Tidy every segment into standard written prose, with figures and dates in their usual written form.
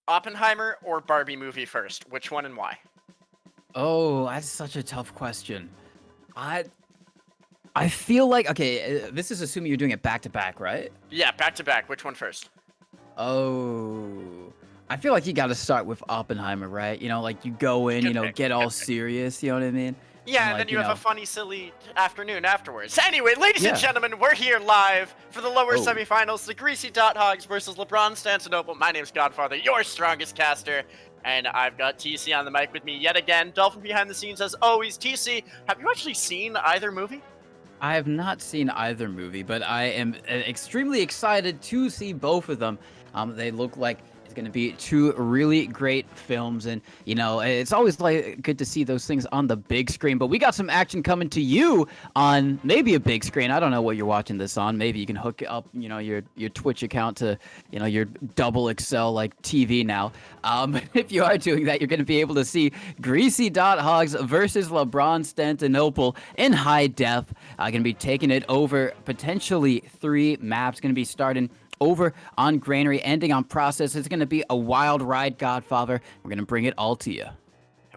Oppenheimer or Barbie movie first? Which one and why? Oh, that's such a tough question. I I feel like this is assuming you're doing it back to back, right? Yeah, back to back. Which one first? Oh, I feel like you got to start with Oppenheimer, right? Like you go in, Good pick. get all Good pick. serious. You know what I mean? And Yeah, and then like, you have a funny, silly afternoon afterwards. Anyway, ladies and yeah. gentlemen, we're here live for the lower Oh, semifinals, the Greasy Dot Hogs versus LeBron Stantonopoulos. My name's Godfather, your strongest caster, and I've got TC on the mic with me yet again. Dolphin behind the scenes as always. TC, have you actually seen either movie? I have not seen either movie, but I am extremely excited to see both of them. They look like it's going to be two really great films, and it's always like good to see those things on the big screen. But we got some action coming to you on maybe a big screen. I don't know what you're watching this on. Maybe you can hook up, your Twitch account to, your double XL like TV now. If you are doing that, you're going to be able to see Greasy Dot Hogs versus LeBron Stantonopoulos in high def. Going to be taking it over potentially 3 maps. Going to be starting over on Granary, ending on Process. It's going to be a wild ride, Godfather. We're going to bring it all to you.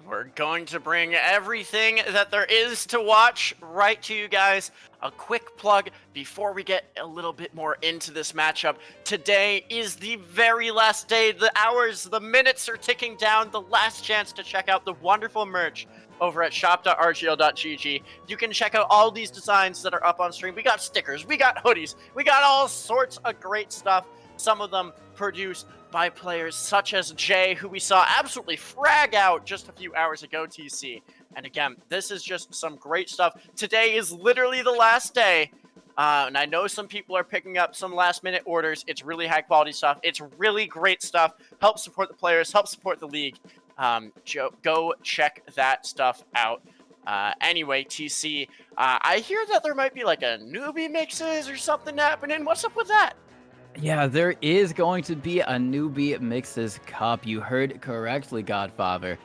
We're going to bring everything that there is to watch right to you guys. A quick plug before we get a little bit more into this matchup. Today is the very last day. The hours, the minutes are ticking down. The last chance to check out the wonderful merch over at shop.rgl.gg. You can check out all these designs that are up on stream. We got stickers, we got hoodies, we got all sorts of great stuff. Some of them produced by players such as Jay, who we saw absolutely frag out just a few hours ago, TC. And again, this is just some great stuff. Today is literally the last day. And I know some people are picking up some last minute orders. It's really high quality stuff. It's really great stuff. Help support the players, help support the league. Go check that stuff out. Anyway, TC, I hear that there might be like a newbie mixes or something happening. What's up with that? Yeah, there is going to be a newbie mixes cup. You heard correctly, Godfather.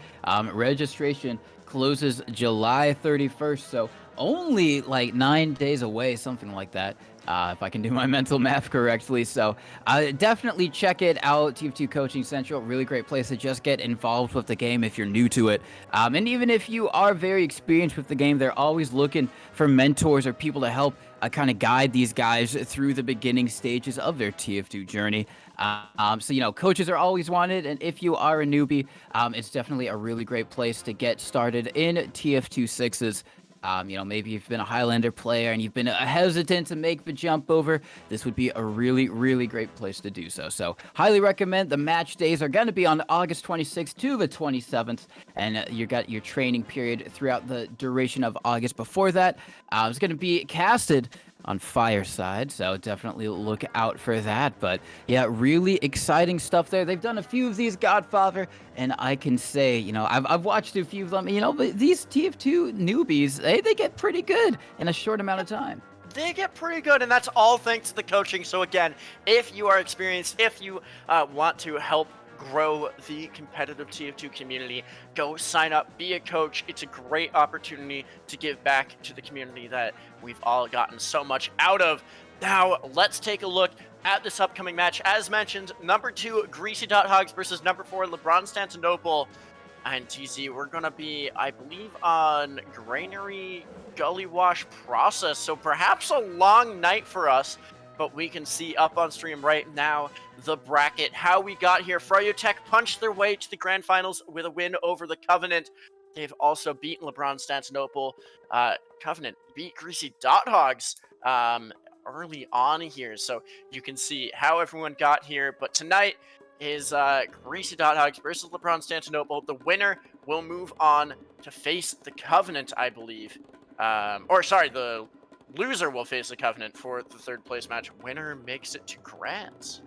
Registration closes July 31st, so only like 9 days away, something like that. If I can do my mental math correctly. So definitely check it out. TF2 Coaching Central, really great place to just get involved with the game if you're new to it. And even if you are very experienced with the game, they're always looking for mentors or people to help kind of guide these guys through the beginning stages of their TF2 journey. So, coaches are always wanted. And if you are a newbie, it's definitely a really great place to get started in TF2 SIXES. Maybe you've been a Highlander player and you've been hesitant to make the jump over. This would be a really, really great place to do so. So, highly recommend. The match days are going to be on August 26th to the 27th, and you got your training period throughout the duration of August. Before that, it's going to be casted on Fireside, so definitely look out for that. But yeah, really exciting stuff there. They've done a few of these, Godfather, and I can say, I've watched a few of them. But these TF2 newbies, they get pretty good in a short amount of time. They get pretty good, and that's all thanks to the coaching. So again, if you are experienced, if you want to help grow the competitive TF2 community, go sign up, be a coach. It's a great opportunity to give back to the community that we've all gotten so much out of. Now, let's take a look at this upcoming match. As mentioned, number 2, Greasy Dot Hogs versus number 4, LeBron Stantonopoulos. And TZ, we're going to be, I believe, on Granary Gully Wash Process. So perhaps a long night for us. But we can see up on stream right now the bracket, how we got here. Fryotech punched their way to the grand finals with a win over the Covenant. They've also beaten LeBron Stantonopoulos. Covenant beat Greasy Dot Hogs early on here. So you can see how everyone got here. But tonight is Greasy Dot Hogs versus LeBron Stantonopoulos. The winner will move on to face the Covenant, I believe. The loser will face the Covenant for the third place match. Winner makes it to Grands.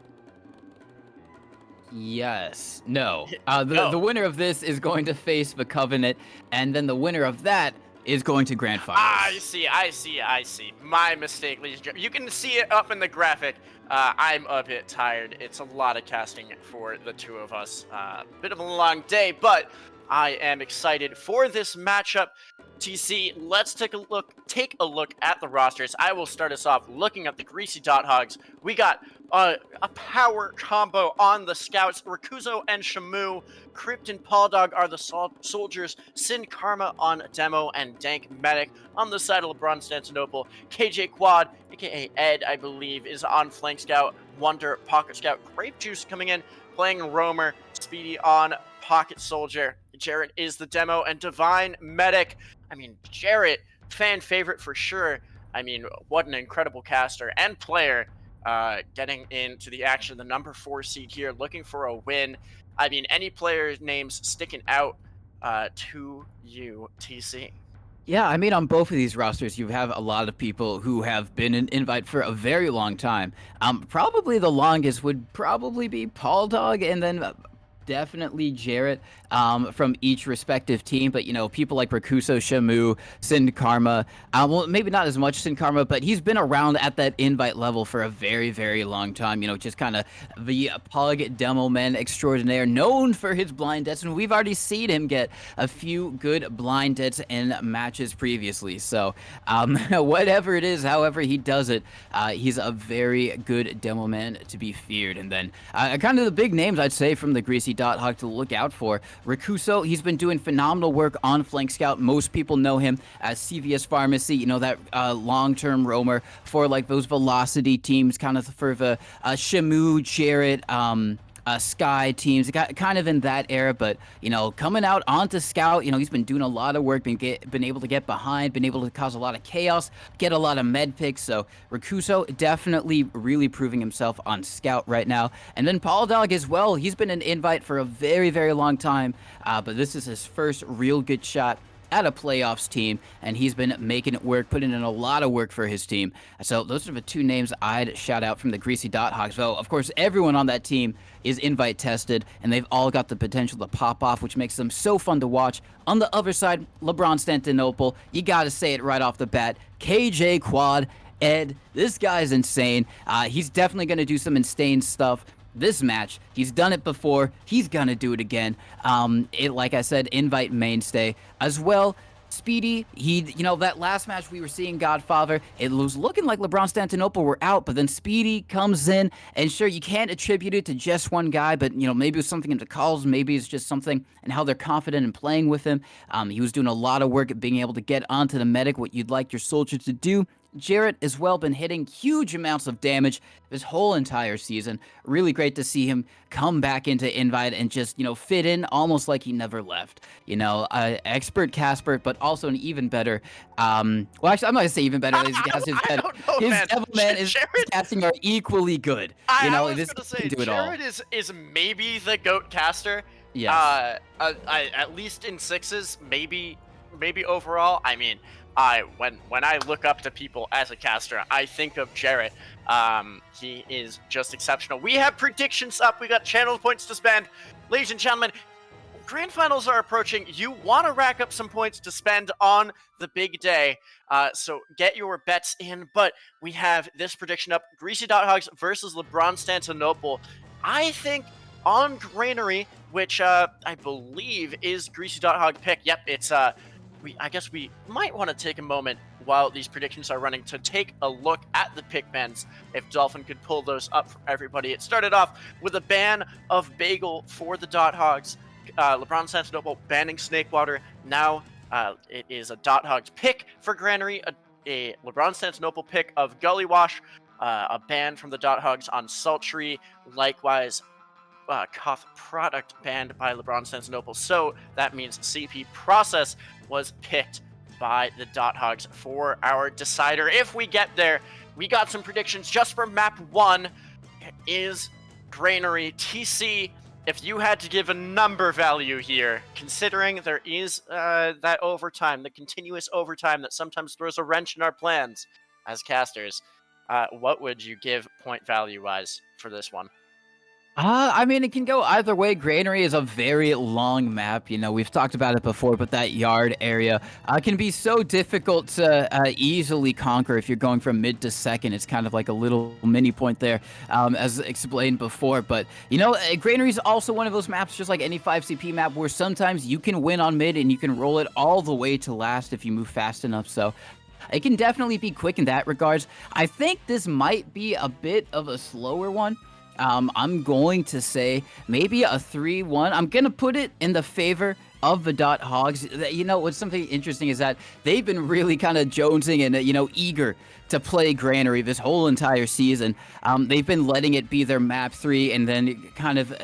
Yes. No. No. The winner of this is going to face the Covenant, and then the winner of that is going to Grand Finals. I see. My mistake, ladies and gentlemen. You can see it up in the graphic. I'm a bit tired. It's a lot of casting for the two of us. Bit of a long day, but I am excited for this matchup. TC, let's take a look at the rosters. I will start us off looking at the Greasy Dot Hogs. We got a power combo on the scouts. Rakuzo and Shamu, Crypt and Paul Dog are the soldiers. Sin Karma on demo, and Dank Medic on the side of LeBron Constantinople. KJ Quad, aka Ed, I believe, is on flank scout. Wonder Pocket Scout. Grape Juice coming in, playing Roamer. Speedy on Pocket Soldier. Jarrett is the demo, and Divine Medic. I mean, Jarrett, fan favorite for sure. I mean, what an incredible caster and player, getting into the action. The number 4 seed here, looking for a win. I mean, any player names sticking out to you, TC? Yeah, I mean, on both of these rosters, you have a lot of people who have been an invite for a very long time. Probably the longest would probably be Paul Dog, and then definitely Jarrett from each respective team. But, you know, people like Rakuso, Shamu, Sin Karma, well, maybe not as much Sin Karma, but he's been around at that invite level for a very, very long time. You know, just kind of the Pog demo man extraordinaire, known for his blind deaths. And we've already seen him get a few good blind deaths in matches previously. So whatever it is, however he does it, he's a very good demo man to be feared. And then kind of the big names, I'd say, from the Greasy Dot Hog to look out for. Rakuso, he's been doing phenomenal work on Flank Scout. Most people know him as CVS Pharmacy, you know, that long-term roamer for like those velocity teams, kind of for the Shamu, Jarrett, Sky teams, kind of in that era. But, you know, coming out onto Scout, you know, he's been doing a lot of work, been able to get behind, been able to cause a lot of chaos, get a lot of med picks. So Rakuso definitely really proving himself on Scout right now. And then Paul Dog as well. He's been an invite for a very, very long time, but this is his first real good shot at a playoffs team, and he's been making it work, putting in a lot of work for his team. So those are the two names I'd shout out from the Greasy Dot Hogs. Though, of course, everyone on that team is invite tested, and they've all got the potential to pop off, which makes them so fun to watch. On the other side, LeBron Constantinople, you gotta say it right off the bat, KJ Quad, Ed, this guy's insane. He's definitely going to do some insane stuff this match. He's done it before. He's gonna do it again. Like I said, invite mainstay as well. Speedy, you know, that last match we were seeing Godfather, it was looking like LeBron Constantinople were out, but then Speedy comes in, and sure, you can't attribute it to just one guy, but, you know, maybe it was something in the calls, maybe it's just something and how they're confident in playing with him. He was doing a lot of work at being able to get onto the medic, what you'd like your soldier to do. Jarrett as well been hitting huge amounts of damage this whole entire season. Really great to see him come back into invite and just, you know, fit in almost like he never left. You know, expert Casper, but also an even better. Well, actually, I'm not gonna say even better. His Devilman is casting are equally good. You know, I was gonna say Jared is maybe the GOAT caster. Yes. At least in SIXES, maybe overall. I mean, when I look up to people as a caster, I think of Jarrett. He is just exceptional. We have predictions up. We got channel points to spend. Ladies and gentlemen, grand finals are approaching. You want to rack up some points to spend on the big day. So get your bets in. But we have this prediction up. Greasy Dot Hogs versus LeBron Constantinople. I think on Granary, which I believe is Greasy Dot Hog pick. Yep, it's I guess we might want to take a moment while these predictions are running to take a look at the pick bans, if Dolphin could pull those up for everybody. It started off with a ban of Bagel for the Dot Hogs. LeBron Constantinople banning Snake Water. Now it is a Dot Hogs pick for Granary, a LeBron Constantinople pick of Gully Wash, a ban from the Dot Hogs on Sultry. Likewise, Koth product banned by LeBron Constantinople. So that means CP Process was picked by the Dot Hogs for our decider. If we get there, we got some predictions just for map 1 is Granary. TC, if you had to give a number value here, considering there is that overtime, the continuous overtime that sometimes throws a wrench in our plans as casters, what would you give point value-wise for this one? I mean, it can go either way. Granary is a very long map. You know, we've talked about it before, but that yard area can be so difficult to easily conquer if you're going from mid to second. It's kind of like a little mini point there, as explained before. But, you know, Granary is also one of those maps, just like any 5CP map, where sometimes you can win on mid and you can roll it all the way to last if you move fast enough. So it can definitely be quick in that regards. I think this might be a bit of a slower one. I'm going to say maybe a 3-1. I'm going to put it in the favor of the Dot Hogs. You know, what's something interesting is that they've been really kind of jonesing and, you know, eager to play Granary this whole entire season. They've been letting it be their map 3 and then kind of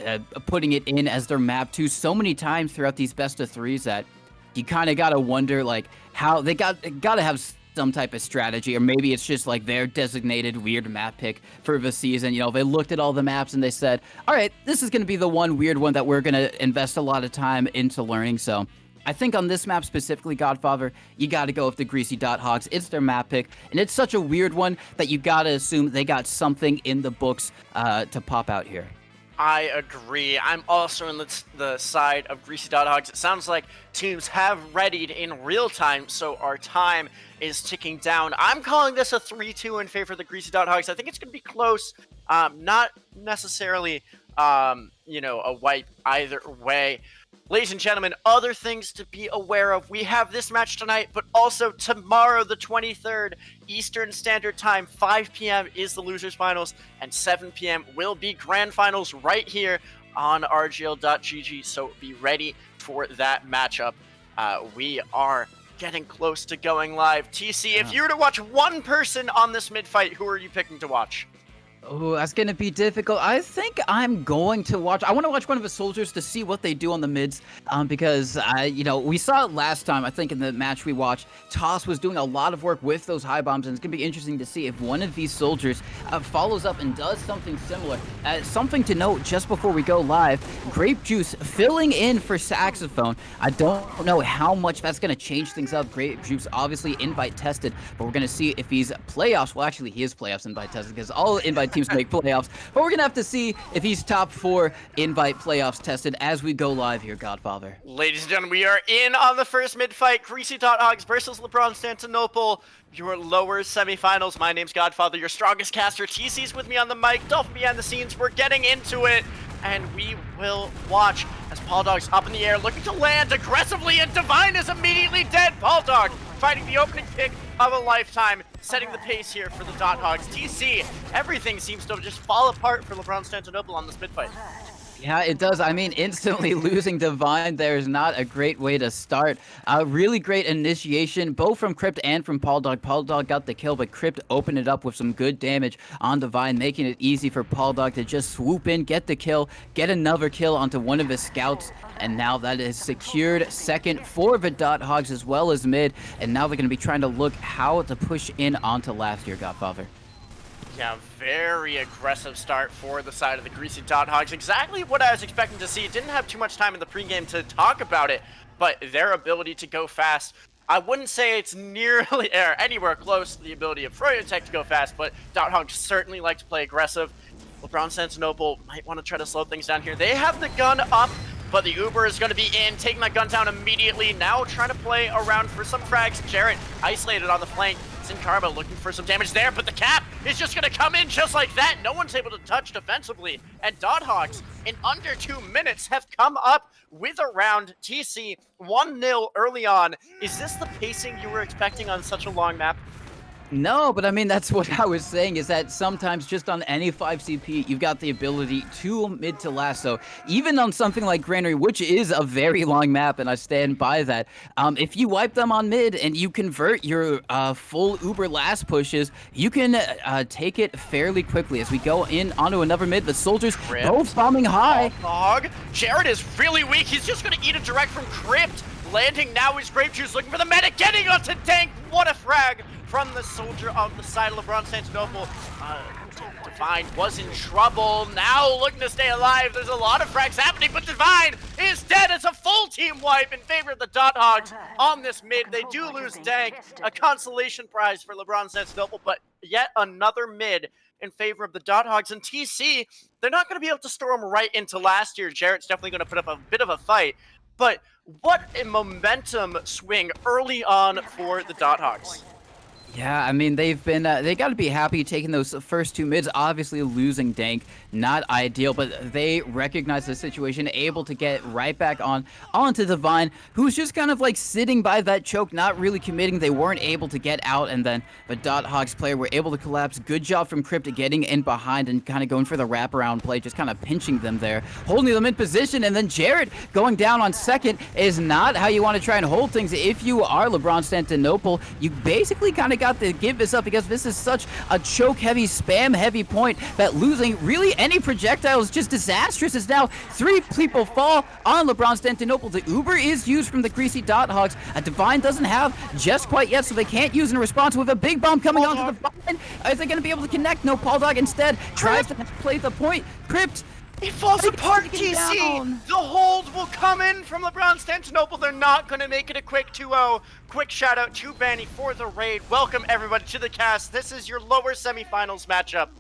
putting it in as their map 2 so many times throughout these best of 3s that you kind of got to wonder, like, how they got to have some type of strategy, or maybe it's just like their designated weird map pick for the season. You know, they looked at all the maps and they said, all right, this is going to be the one weird one that we're going to invest a lot of time into learning. So I think on this map specifically, Godfather, you got to go with the Greasy Dot Hogs. It's their map pick, and it's such a weird one that you got to assume they got something in the books to pop out here. I agree. I'm also in the side of Greasy Dot Hogs. It sounds like teams have readied in real time, so our time is ticking down. I'm calling this a 3-2 in favor of the Greasy Dot Hogs. I think it's going to be close. Not necessarily, you know, a wipe either way. Ladies and gentlemen, other things to be aware of. We have this match tonight, but also tomorrow, the 23rd, Eastern Standard Time, 5 p.m. is the Losers Finals, and 7 p.m. will be Grand Finals right here on RGL.gg, so be ready for that matchup. We are getting close to going live. TC, if you were to watch one person on this mid-fight, who are you picking to watch? Oh, that's going to be difficult. I think I'm going to watch. I want to watch one of the soldiers to see what they do on the mids, because you know, we saw it last time. I think in the match we watched, Toss was doing a lot of work with those high bombs, and it's going to be interesting to see if one of these soldiers follows up and does something similar. Something to note just before we go live: Grape Juice filling in for Saxophone. I don't know how much that's going to change things up. Grape Juice obviously invite tested, but we're going to see if he's playoffs. Well, actually, he is playoffs invite tested because all invite teams make playoffs, but we're gonna have to see if he's top 4 invite playoffs tested as we go live here, Godfather. Ladies and gentlemen, we are in on the first mid-fight. Greasy Dot Hogs versus LeBron-Stantinople, your lower semifinals. My name's Godfather, your strongest caster. TC's with me on the mic, Dolphin behind the scenes. We're getting into it, and we will watch as Paul Dog's up in the air, looking to land aggressively, and Divine is immediately dead. Paul Dog fighting the opening pick of a lifetime, setting the pace here for the Dot Hogs. TC, everything seems to just fall apart for LeBron-Stantinople on this mid-fight. Yeah, it does. I mean, instantly losing Divine there is not a great way to start. Really great initiation, both from Crypt and from Paul Dog. Paul Dog got the kill, but Crypt opened it up with some good damage on Divine, making it easy for Paul Dog to just swoop in, get the kill, get another kill onto one of his scouts, and now that is secured second for the Dot Hogs as well as mid, and now they're going to be trying to look how to push in onto last year, Godfather. Yeah, very aggressive start for the side of the Greasy Dot Hogs. Exactly what I was expecting to see. Didn't have too much time in the pregame to talk about it, but their ability to go fast, I wouldn't say it's nearly or anywhere close to the ability of Freudian Tech to go fast, but Dot Hogs certainly like to play aggressive. LeBron-Stantinople might want to try to slow things down here. They have the gun up, but the Uber is going to be in, taking that gun down immediately. Now trying to play around for some frags. Jarrett isolated on the flank. Sin Karma looking for some damage there, but the cap is just going to come in just like that. No one's able to touch defensively. And Dot Hogs, in under 2 minutes, have come up with a round. TC, 1-0 early on. Is this the pacing you were expecting on such a long map? No, but I mean, that's what I was saying, is that sometimes just on any 5CP, you've got the ability to mid to last. So even on something like Granary, which is a very long map, and I stand by that, if you wipe them on mid and you convert your full Uber last pushes, you can take it fairly quickly. As we go in onto another mid, the soldiers both bombing high. Dog. Jared is really weak. He's just going to eat a direct from Crypt. Landing now is Grape Juice looking for the medic, getting onto Dank. What a frag from the soldier on the side of LeBron-Stantinople. Divine was in trouble. Now looking to stay alive. There's a lot of frags happening, but Divine is dead. It's a full team wipe in favor of the Dot Hogs on this mid. They do lose Dank, a consolation prize for LeBron-Stantinople, but yet another mid in favor of the Dot Hogs. And TC, they're not going to be able to storm right into last year. Jarrett's definitely going to put up a bit of a fight. But what a momentum swing early on for the Dot Hogs. Yeah, I mean, they've been, they got to be happy taking those first two mids. Obviously, losing Dank, not ideal, but they recognize the situation, able to get right back onto Divine, who's just kind of like sitting by that choke, not really committing. They weren't able to get out, and then the Dot Hogs player were able to collapse. Good job from Crypt getting in behind and kind of going for the wraparound play, just kind of pinching them there, holding them in position, and then Jarrett going down on second is not how you want to try and hold things. If you are LeBronStantinople, you basically kind of got to give this up because this is such a choke-heavy, spam-heavy point that losing really any projectile is just disastrous. As now 3 people fall on LeBronStantinople. The Uber is used from the Greasy Dot Hogs. A Divine doesn't have just quite yet, so they can't use in response with a big bomb coming onto Divine. Is they going to be able to connect? No, Pauldog instead tries to play the point. Crypt. It falls apart, TC! The hold will come in from LeBronStantinople. They're not going to make it a quick 2-0. Quick shout out to Banny for the raid. Welcome everybody to the cast. This is your lower semifinals matchup.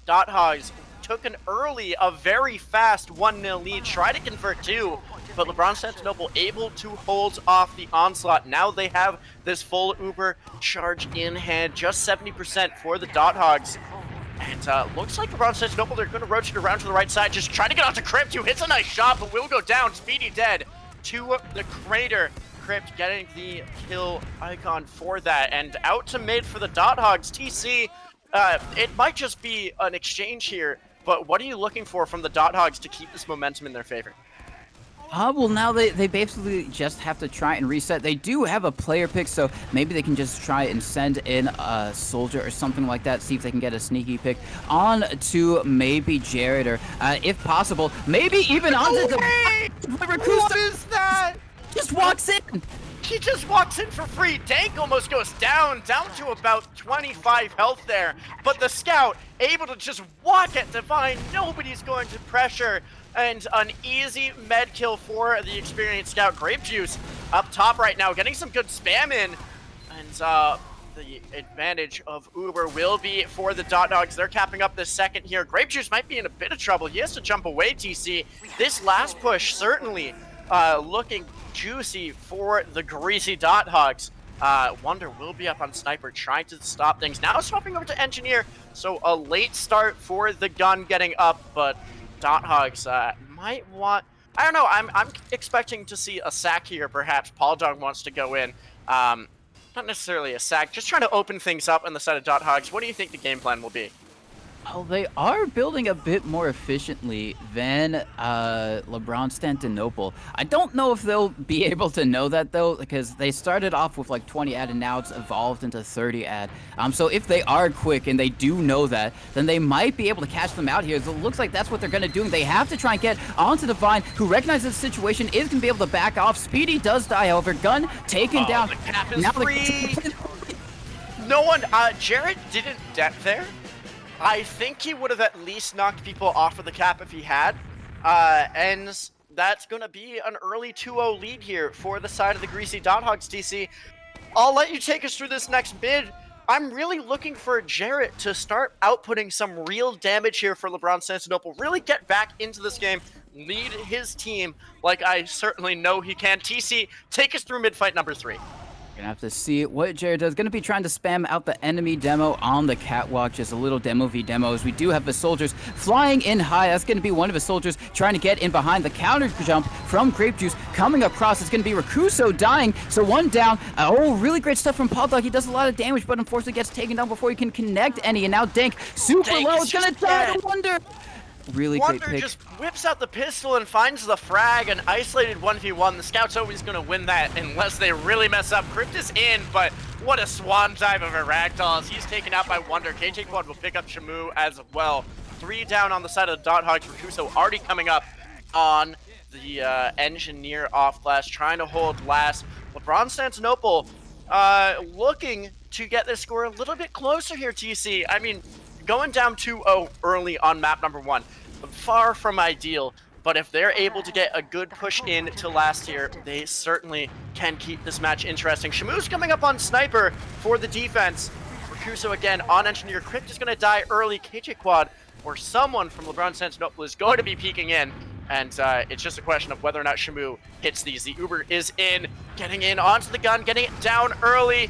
Dot Hogs took a very fast 1-0 lead. Try to convert 2, but LeBronStantinople able to hold off the onslaught. Now they have this full Uber charge in hand. Just 70% for the Dot Hogs. And looks like LeBronStantinople, they're going to rotate around to the right side, just trying to get out to Crypt, who hits a nice shot, but will go down. Speedy dead to the crater. Crypt getting the kill icon for that. And out to mid for the Dot Hogs. TC, it might just be an exchange here, but what are you looking for from the Dot Hogs to keep this momentum in their favor? Well, now they basically just have to try and reset. They do have a player pick, so maybe they can just try and send in a soldier or something like that, see if they can get a sneaky pick on to maybe Jared, or if possible, maybe even onto the... What is that? Just walks in! He just walks in for free. Dank almost goes down to about 25 health there. But the Scout able to just walk at Divine. Nobody's going to pressure. And an easy med kill for the experienced Scout. Grape Juice up top right now, getting some good spam in. And the advantage of Uber will be for the Dot Dogs. They're capping up this second here. Grape Juice might be in a bit of trouble. He has to jump away, TC. This last push certainly looking juicy for the Greasy Dot Hogs. Wonder will be up on Sniper, trying to stop things. Now swapping over to Engineer. So a late start for the gun getting up, but Dot Hogs might want... I don't know, I'm expecting to see a sack here, perhaps. Pauldog wants to go in. Not necessarily a sack, just trying to open things up on the side of Dot Hogs. What do you think the game plan will be? Well, they are building a bit more efficiently than LeBronStantinople. I don't know if they'll be able to know that, though, because they started off with like 20 ad and now it's evolved into 30 ad. So if they are quick and they do know that, then they might be able to catch them out here. So it looks like that's what they're going to do. They have to try and get onto Divine, who recognizes the situation, is going to be able to back off. Speedy does die, however. Gun taken down. The cap is free. No one, Jarrett didn't death there. I think he would have at least knocked people off of the cap if he had. And that's going to be an early 2-0 lead here for the side of the Greasy Dot Hogs, TC. I'll let you take us through this next bid. I'm really looking for Jarrett to start outputting some real damage here for LeBronStantinople. Really get back into this game, lead his team like I certainly know he can. TC, take us through mid-fight number 3. Gonna have to see what Jared does. Gonna be trying to spam out the enemy demo on the catwalk. Just a little demo v demos. We do have the soldiers flying in high. That's gonna be one of the soldiers trying to get in behind. The counter jump from Grape Juice coming across. It's gonna be Rakuso dying. So one down. Oh, really great stuff from Pauldog. He does a lot of damage, but unfortunately gets taken down before he can connect any. And now Dank super low. It's gonna die to Wonder. Really great pick. Wonder just whips out the pistol and finds the frag. An isolated 1v1. The Scout's always going to win that unless they really mess up. Crypt is in, but what a swan dive of a ragdoll as he's taken out by Wonder. KJ Quad will pick up Shamu as well. 3 down on the side of the Dot Hogs. Rakuso already coming up on the Engineer off flash, trying to hold last. LeBronStantinople looking to get this score a little bit closer here, TC. I mean, going down 2-0 early on map number 1, far from ideal, but if they're able to get a good push in to last here, they certainly can keep this match interesting. Shamu's coming up on Sniper for the defense. Rakuso again on Engineer. Crypt is going to die early. KJ Quad or someone from LeBron Constantinople is going to be peeking in. And it's just a question of whether or not Shamu hits these. The Uber is in, getting in onto the gun, getting it down early.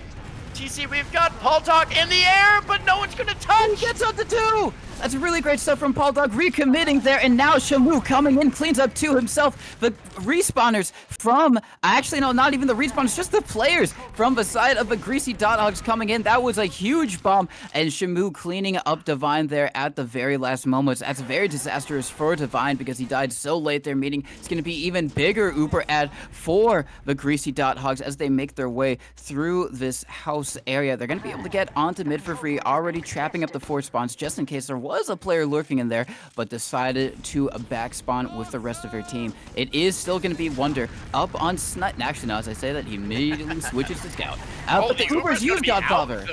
TC, we've got Paul Dog in the air, but no one's going to touch. He gets up to 2. That's really great stuff from Paul Dog, recommitting there, and now Shamu coming in, cleans up 2 himself. The respawners from, actually no, not even the respawners, just the players from the side of the Greasy Dot Hogs coming in. That was a huge bomb, and Shamu cleaning up Divine there at the very last moments. That's very disastrous for Divine because he died so late there, meaning it's going to be even bigger Uber ad for the Greasy Dot Hogs as they make their way through this house area. They're going to be able to get onto mid for free, already trapping up the 4 spawns just in case there was a player lurking in there, but decided to back spawn with the rest of their team. It is still going to be Wonder up on Snut. And actually, now as I say that, he immediately switches to Scout. But the Uber's used Godfather.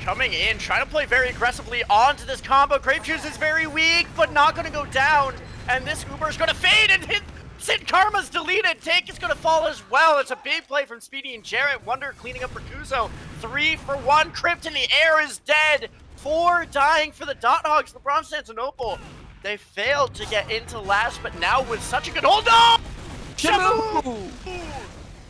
Coming in, trying to play very aggressively onto this combo. Grape Juice is very weak, but not going to go down. And this Uber is going to fade and hit. Sid Karma's deleted. Tank is going to fall as well. It's a big play from Speedy and Jarrett. Wonder cleaning up for Kuzo. 3 for 1. Crypt in the air is dead. 4 dying for the Dot Hogs. LeBron Constantinople. They failed to get into last, but now with such a good hold on. Shamu!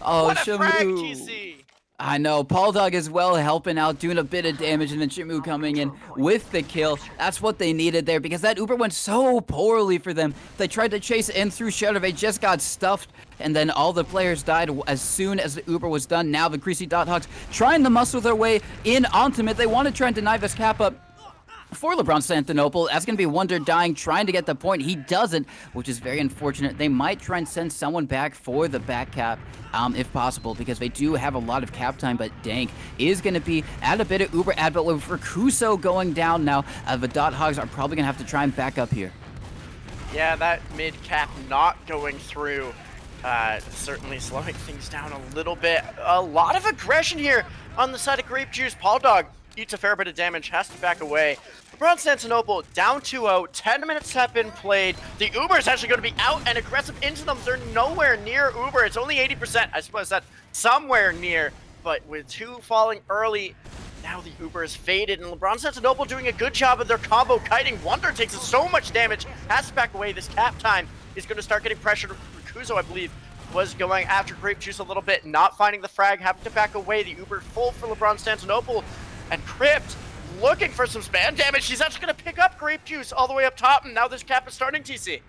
Oh, what a Shamu. frag, TC. I know, Paul Dog as well helping out, doing a bit of damage, and then Shamu coming in with the kill. That's what they needed there because that Uber went so poorly for them. They tried to chase in through Shadow, they just got stuffed, and then all the players died as soon as the Uber was done. Now the Greasy Dot Hogs trying to muscle their way in onto mid. They want to try and deny this cap up for LeBron Constantinople. That's going to be Wonder dying, trying to get the point. He doesn't, which is very unfortunate. They might try and send someone back for the back cap, if possible, because they do have a lot of cap time, but Dank is going to be at a bit of Uber ad, but with Rakuso going down now, the Dot Hogs are probably going to have to try and back up here. Yeah, that mid cap not going through, certainly slowing things down a little bit. A lot of aggression here on the side of Grape Juice. Paul Dog eats a fair bit of damage, has to back away. LeBron Constantinople down 2-0, 10 minutes have been played. The Uber is actually going to be out and aggressive into them. They're nowhere near Uber. It's only 80%. I suppose that's somewhere near, but with 2 falling early, now the Uber is faded, and LeBron Constantinople doing a good job of their combo kiting. Wonder takes so much damage, has to back away. This cap time is going to start getting pressured. Rakuso, I believe, was going after Grape Juice a little bit, not finding the frag, having to back away. The Uber full for LeBron Constantinople. And Crypt looking for some spam damage. She's actually going to pick up Grape Juice all the way up top, and now this cap is starting, TC.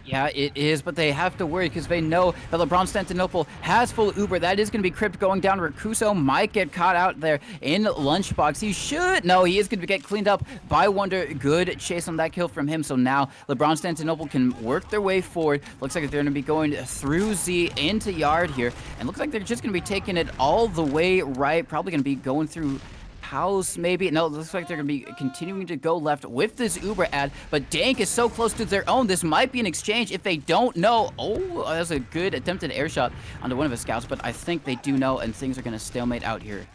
Yeah, it is, but they have to worry because they know that LeBron Constantinople has full Uber. That is going to be Crypt going down. Rakuso might get caught out there in Lunchbox. He should. No, he is going to get cleaned up by Wonder. Good chase on that kill from him. So now LeBron Constantinople can work their way forward. Looks like they're going to be going through Z into Yard here. And looks like they're just going to be taking it all the way right. Probably going to be going through house, maybe. No, it looks like they're going to be continuing to go left with this Uber ad, but Dank is so close to their own. This might be an exchange if they don't know. Oh, that's a good attempted air shot onto one of his scouts, but I think they do know, and things are going to stalemate out here.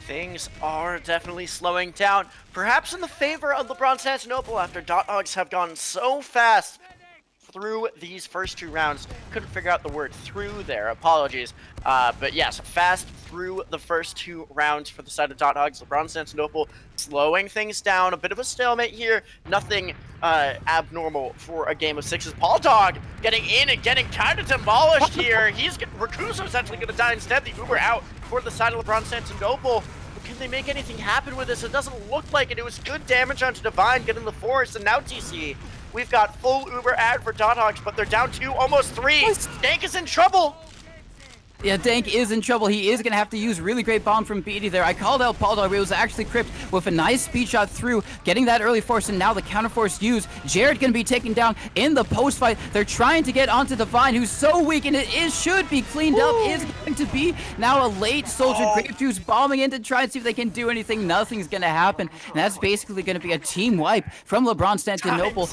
Things are definitely slowing down, perhaps in the favor of LeBron Constantinople after Dot Hogs have gone so fast through these first 2 rounds. Couldn't figure out the word through there, apologies. But yes, fast through the first 2 rounds for the side of Dot Hogs. LeBron Constantinople slowing things down, a bit of a stalemate here. Nothing abnormal for a game of sixes. Paul Dog getting in and getting kind of demolished here. Rakuso's actually going to die instead. The Uber out for the side of LeBron Constantinople. Can they make anything happen with this? It doesn't look like it. It was good damage onto Divine, getting the force, and now TC. We've got full Uber ad for Dot Hogs, but they're down 2, almost 3. Dank is in trouble. Yeah, Dank is in trouble. He is going to have to use really great bomb from BD there. I called out Paul Dog, but it was actually Crypt with a nice speed shot through, getting that early force, and now the counter force used. Jared going to be taken down in the post fight. They're trying to get onto Divine, who's so weak, and it should be cleaned up. Is going to be now a late soldier. Grape Juice bombing in to try and see if they can do anything. Nothing's going to happen, and that's basically going to be a team wipe from LeBron Constantinople.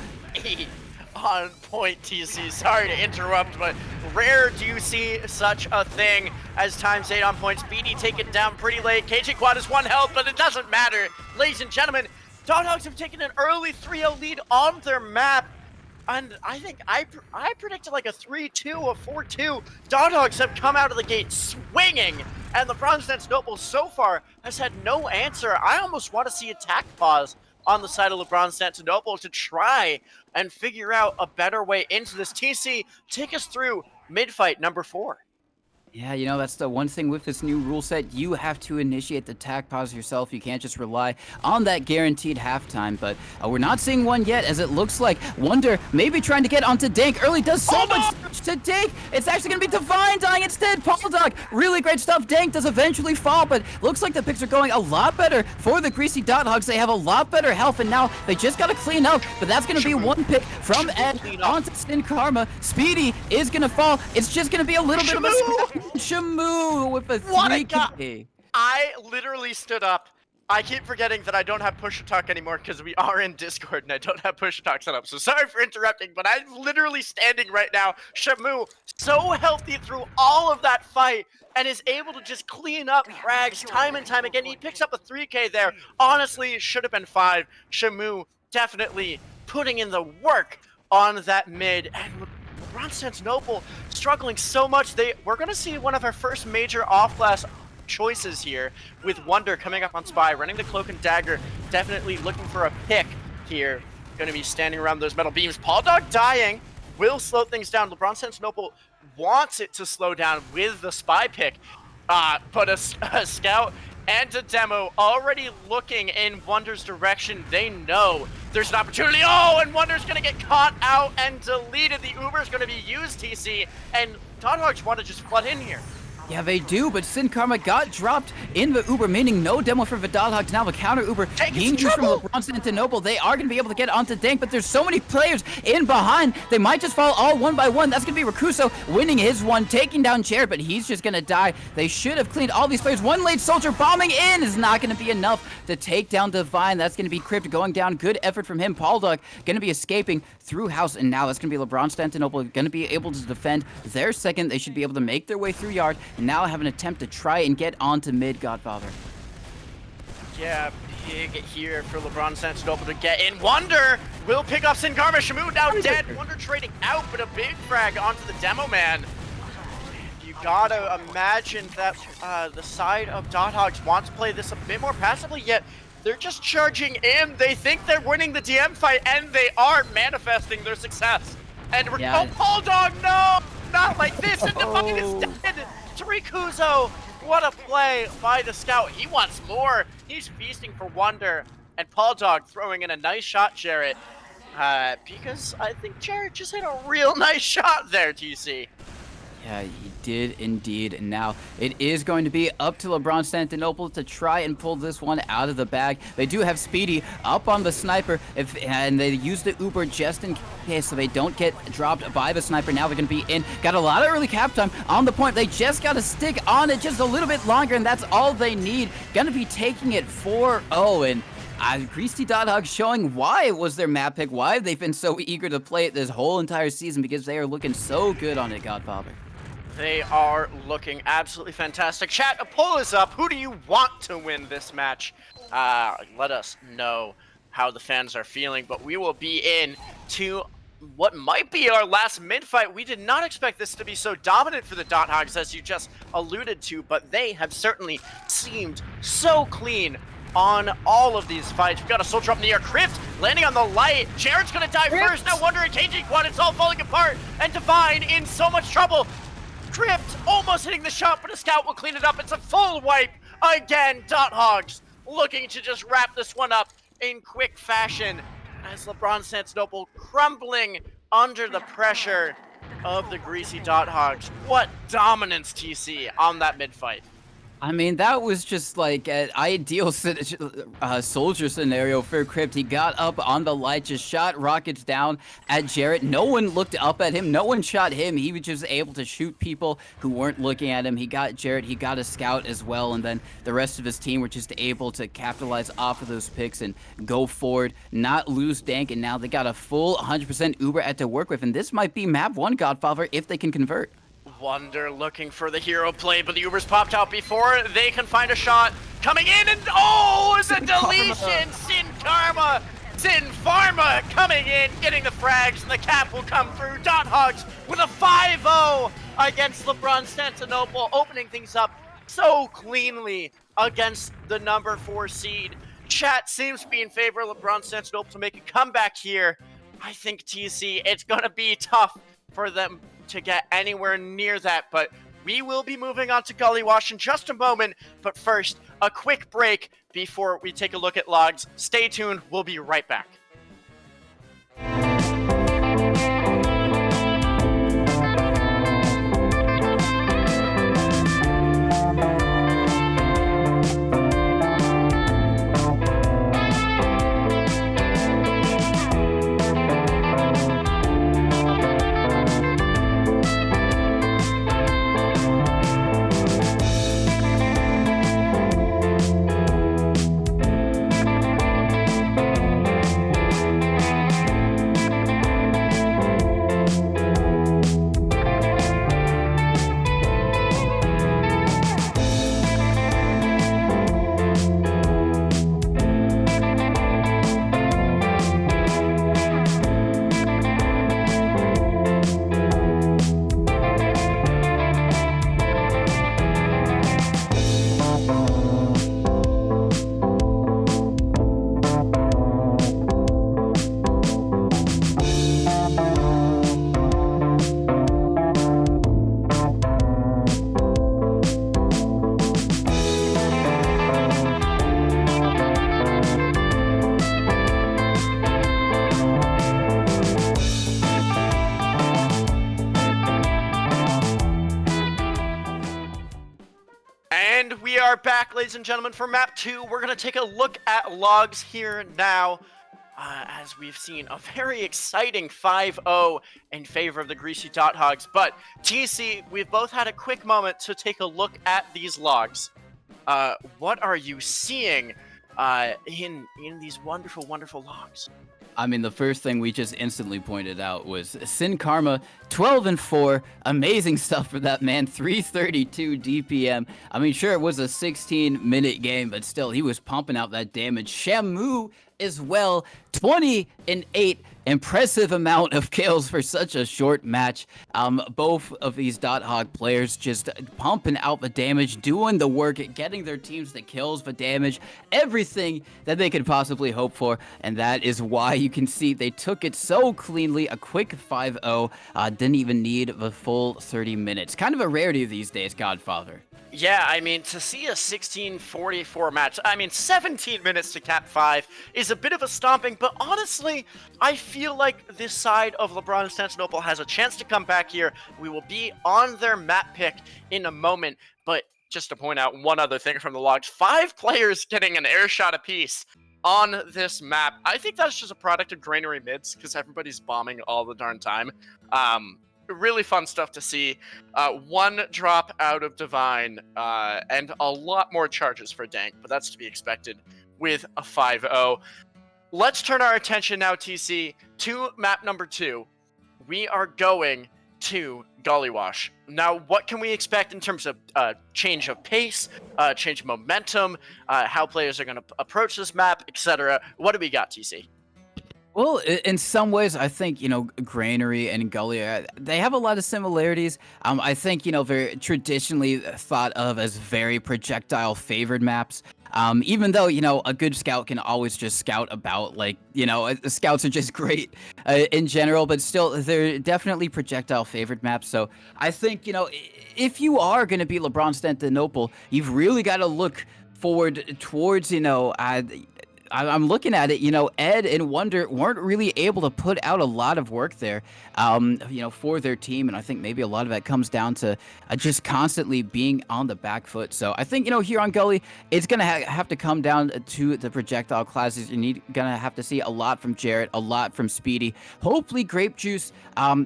On point, TC. Sorry to interrupt, but rare do you see such a thing as times 8 on points. BD take it down pretty late. KJ Quad is 1 health, but it doesn't matter. Ladies and gentlemen, Dot Hogs have taken an early 3-0 lead on their map. And I think I predicted like a 3-2, a 4-2. Dot Hogs have come out of the gate swinging and LeBron Constantinople so far has had no answer. I almost want to see attack pause on the side of LeBron Constantinople to try and figure out a better way into this. TC, take us through mid-fight number 4. Yeah, you know, that's the one thing with this new rule set. You have to initiate the attack pause yourself. You can't just rely on that guaranteed halftime. But we're not seeing one yet, as it looks like Wonder maybe trying to get onto Dank early. Does so much to Dank. It's actually going to be Divine dying instead. Paul Dog, really great stuff. Dank does eventually fall, but looks like the picks are going a lot better for the Greasy Dot Hogs. They have a lot better health, and now they just got to clean up. But that's going to be one pick from Ed onto Sin Karma. Speedy is going to fall. It's just going to be a little bit of a scrap. Shamu with a 3K. I literally stood up. I keep forgetting that I don't have push to talk anymore because we are in Discord and I don't have push to talk set up. So sorry for interrupting, but I'm literally standing right now. Shamu, so healthy through all of that fight and is able to just clean up frags time and time again. He picks up a 3K there. Honestly, it should have been 5. Shamu definitely putting in the work on that mid. And LeBron Constantinople struggling so much. We're going to see one of our first major off-glass choices here with Wonder coming up on Spy, running the Cloak and Dagger, definitely looking for a pick here. Going to be standing around those metal beams. Paul Dog dying will slow things down. LeBron Constantinople wants it to slow down with the Spy pick, but a Scout and a Demo already looking in Wonder's direction. They know there's an opportunity. Oh, and Wonder's going to get caught out and deleted. The Uber's going to be used, TC, and Dot Hogs want to just flood in here. Yeah, they do, but Sin Karma got dropped in the Uber, meaning no demo for Vidal Hogs. Now the counter Uber being used from LeBron Constantinople. They are going to be able to get onto Dank, but there's so many players in behind. They might just fall all one by one. That's going to be Rakuso winning his one, taking down Jared, but he's just going to die. They should have cleaned all these players. One late soldier bombing in is not going to be enough to take down Divine. That's going to be Crypt going down. Good effort from him. Paul Dog going to be escaping through house, and now that's going to be LeBron Constantinople going to be able to defend their second. They should be able to make their way through yard, and now have an attempt to try and get onto mid, Godfather. Yeah, big here for LeBron Constantinople to get in. Wonder will pick up Sin Karma. Shamu now dead. Wonder trading out, but a big frag onto the Demo Man. You gotta imagine that the side of Dot Hogs wants to play this a bit more passively, yet they're just charging in. They think they're winning the DM fight, and they are manifesting their success. And oh, Paul Dog, no! Not like this, and Divine is dead! Rikuzo, what a play by the Scout. He wants more. He's feasting for Wonder. And Paul Dog throwing in a nice shot, Jarrett. Because I think Jarrett just hit a real nice shot there, TC. Yeah, he did indeed. And now it is going to be up to LeBron Constantinople to try and pull this one out of the bag. They do have Speedy up on the sniper, and they use the Uber just in case so they don't get dropped by the sniper. Now they're going to be in. Got a lot of early cap time on the point. They just got to stick on it just a little bit longer, and that's all they need. Going to be taking it 4-0, and Greasy Dot Hog showing why it was their map pick, why they've been so eager to play it this whole entire season, because they are looking so good on it, Godfather. They are looking absolutely fantastic. Chat, a poll is up. Who do you want to win this match? Let us know how the fans are feeling, but we will be in to what might be our last mid-fight. We did not expect this to be so dominant for the Dot Hogs, as you just alluded to, but they have certainly seemed so clean on all of these fights. We've got a soldier up in the air. Crypt landing on the light. Jared's gonna die first. Now Wonder and KG Quad, it's all falling apart, and Divine in so much trouble. Crypt almost hitting the shot, but a Scout will clean it up. It's a full wipe again. Dot Hogs looking to just wrap this one up in quick fashion as LeBron Constantinople crumbling under the pressure of the Greasy Dot Hogs. What dominance, TC, on that mid-fight. I mean, that was just like an ideal soldier scenario for Crypt. He got up on the light, just shot rockets down at Jarrett. No one looked up at him. No one shot him. He was just able to shoot people who weren't looking at him. He got Jarrett. He got a Scout as well. And then the rest of his team were just able to capitalize off of those picks and go forward, not lose Dank. And now they got a full 100% Uber at to work with. And this might be map 1, Godfather, if they can convert. Wonder looking for the hero play, but the Uber's popped out before they can find a shot. Coming in, and oh, it's a deletion! Sin Karma! Sin Pharma coming in, getting the frags, and the cap will come through. Dot Hogs with a 5-0 against LeBron Constantinople, opening things up so cleanly against the number 4 seed. Chat seems to be in favor of LeBron-Constantinople to make a comeback here. I think TC, it's going to be tough for them to get anywhere near that, but we will be moving on to Gully Wash in just a moment. But first, a quick break before we take a look at logs. Stay tuned, we'll be right back. And we are back, ladies and gentlemen, for map 2. We're going to take a look at logs here now. As we've seen a very exciting 5-0 in favor of the Greasy Dot Hogs. But TC, we've both had a quick moment to take a look at these logs. What are you seeing in these wonderful, wonderful logs? I mean, the first thing we just instantly pointed out was Sin Karma, 12-4, amazing stuff for that man, 332 DPM. I mean, sure, it was a 16-minute game, but still, he was pumping out that damage. Shamu as well, 20-8, impressive amount of kills for such a short match. Both of these Dot Hog players just pumping out the damage, doing the work, getting their teams the kills, the damage, everything that they could possibly hope for, and that is why you can see they took it so cleanly, a quick 5-0, didn't even need the full 30 minutes. Kind of a rarity these days, Godfather. Yeah, I mean, to see a 16:44 match, I mean, 17 minutes to cap 5 is a bit of a stomping, but honestly, I feel like this side of LeBron-Constantinople has a chance to come back here. We will be on their map pick in a moment, but just to point out one other thing from the logs, 5 players getting an air shot apiece on this map. I think that's just a product of Granary mids, because everybody's bombing all the darn time. Really fun stuff to see. 1 drop out of Divine, and a lot more charges for Dank, but that's to be expected with a 5-0. Let's turn our attention now, TC, to map number 2. We are going to Gullywash. Now, what can we expect in terms of change of pace, change of momentum, how players are going to approach this map, etc.? What do we got, TC? Well, in some ways, I think, Granary and Gully, they have a lot of similarities. I think, they're traditionally thought of as very projectile-favored maps. Even though, a good scout can always just scout about, scouts are just great in general, but still, they're definitely projectile-favored maps. So I think, if you are going to be LeBron-Constantinople, you've really got to look forward towards, I'm looking at it, Ed and Wonder weren't really able to put out a lot of work there, for their team. And I think maybe a lot of that comes down to just constantly being on the back foot. So I think, here on Gully, it's going to have to come down to the projectile classes. You're going to have to see a lot from Jarrett, a lot from Speedy. Hopefully Grape Juice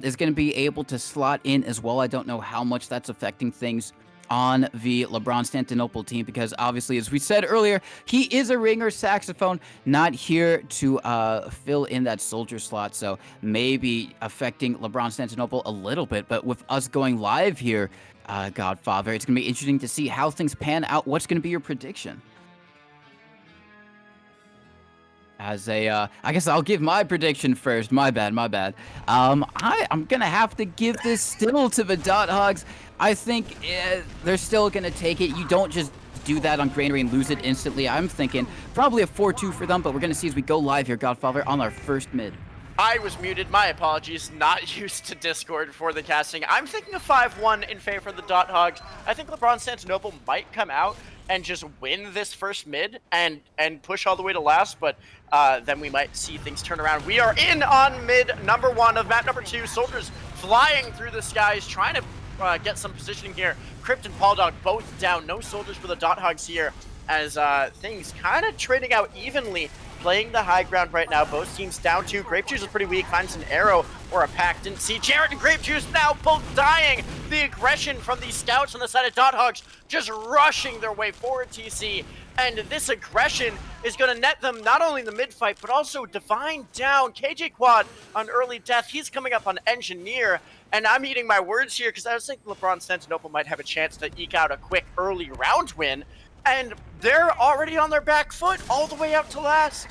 is going to be able to slot in as well. I don't know how much that's affecting things on the LeBron-Constantinople team, because obviously, as we said earlier, he is a ringer saxophone, not here to fill in that soldier slot, so maybe affecting LeBron-Constantinople a little bit. But with us going live here, Godfather, it's going to be interesting to see how things pan out. What's going to be your prediction? as a, I guess I'll give my prediction first. My bad, my bad. I'm gonna have to give this still to the Dot Hogs. I think they're still gonna take it. You don't just do that on Granary and lose it instantly. I'm thinking probably a 4-2 for them, but we're gonna see as we go live here, Godfather, on our first mid. I was muted. My apologies. Not used to Discord for the casting. I'm thinking a 5-1 in favor of the Dot Hogs. I think LeBronContentinople might come out and just win this first mid and push all the way to last, but then we might see things turn around. We are in on mid number 1 of map number 2. Soldiers flying through the skies, trying to get some positioning here. Crypt and Paul Dog both down. No soldiers for the Dot Hogs here, as things kind of trading out evenly. Playing the high ground right now. Both teams down 2. Grape Juice is pretty weak. Finds an arrow or a pack. Didn't see Jarrett and Grape Juice now both dying. The aggression from these scouts on the side of Dot Hogs just rushing their way forward, TC. And this aggression is going to net them not only in the mid fight, but also Divine down. KJ Quad on early death. He's coming up on Engineer. And I'm eating my words here because I was thinking LeBronContentinople might have a chance to eke out a quick early round win. And they're already on their back foot all the way out to last.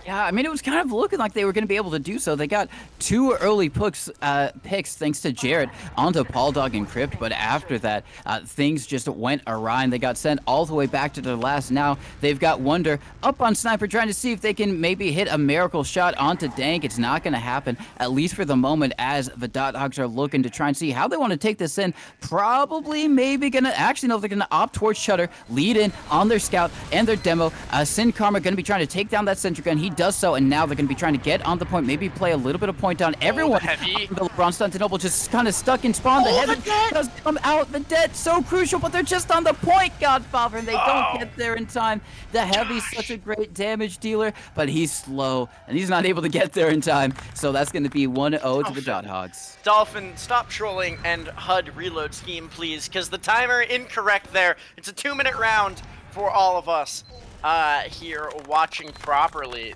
Yeah, I mean, it was kind of looking like they were going to be able to do so. They got 2 early picks thanks to Jarrett onto Paul Dog and Crypt, but after that, things just went awry, and they got sent all the way back to their last. Now, they've got Wonder up on Sniper, trying to see if they can maybe hit a miracle shot onto Dank. It's not going to happen, at least for the moment, as the Dot Hogs are looking to try and see how they want to take this in. Probably, maybe going to, actually, no, they're going to opt towards Shutter, lead in on their Scout and their Demo. Sin Karma going to be trying to take down that Sentry Gun. He does so, and now they're going to be trying to get on the point, maybe play a little bit of point down. Everyone, heavy. The LeBronContentinople just kind of stuck in spawn. The heavy does come out. The dead, so crucial, but they're just on the point, Godfather, and they don't get there in time. The heavy's such a great damage dealer, but he's slow, and he's not able to get there in time. So that's going to be 1-0 to the Dot Hogs. Dolphin, stop trolling and HUD reload scheme, please, because the timer incorrect there. It's a 2-minute round for all of us here watching properly.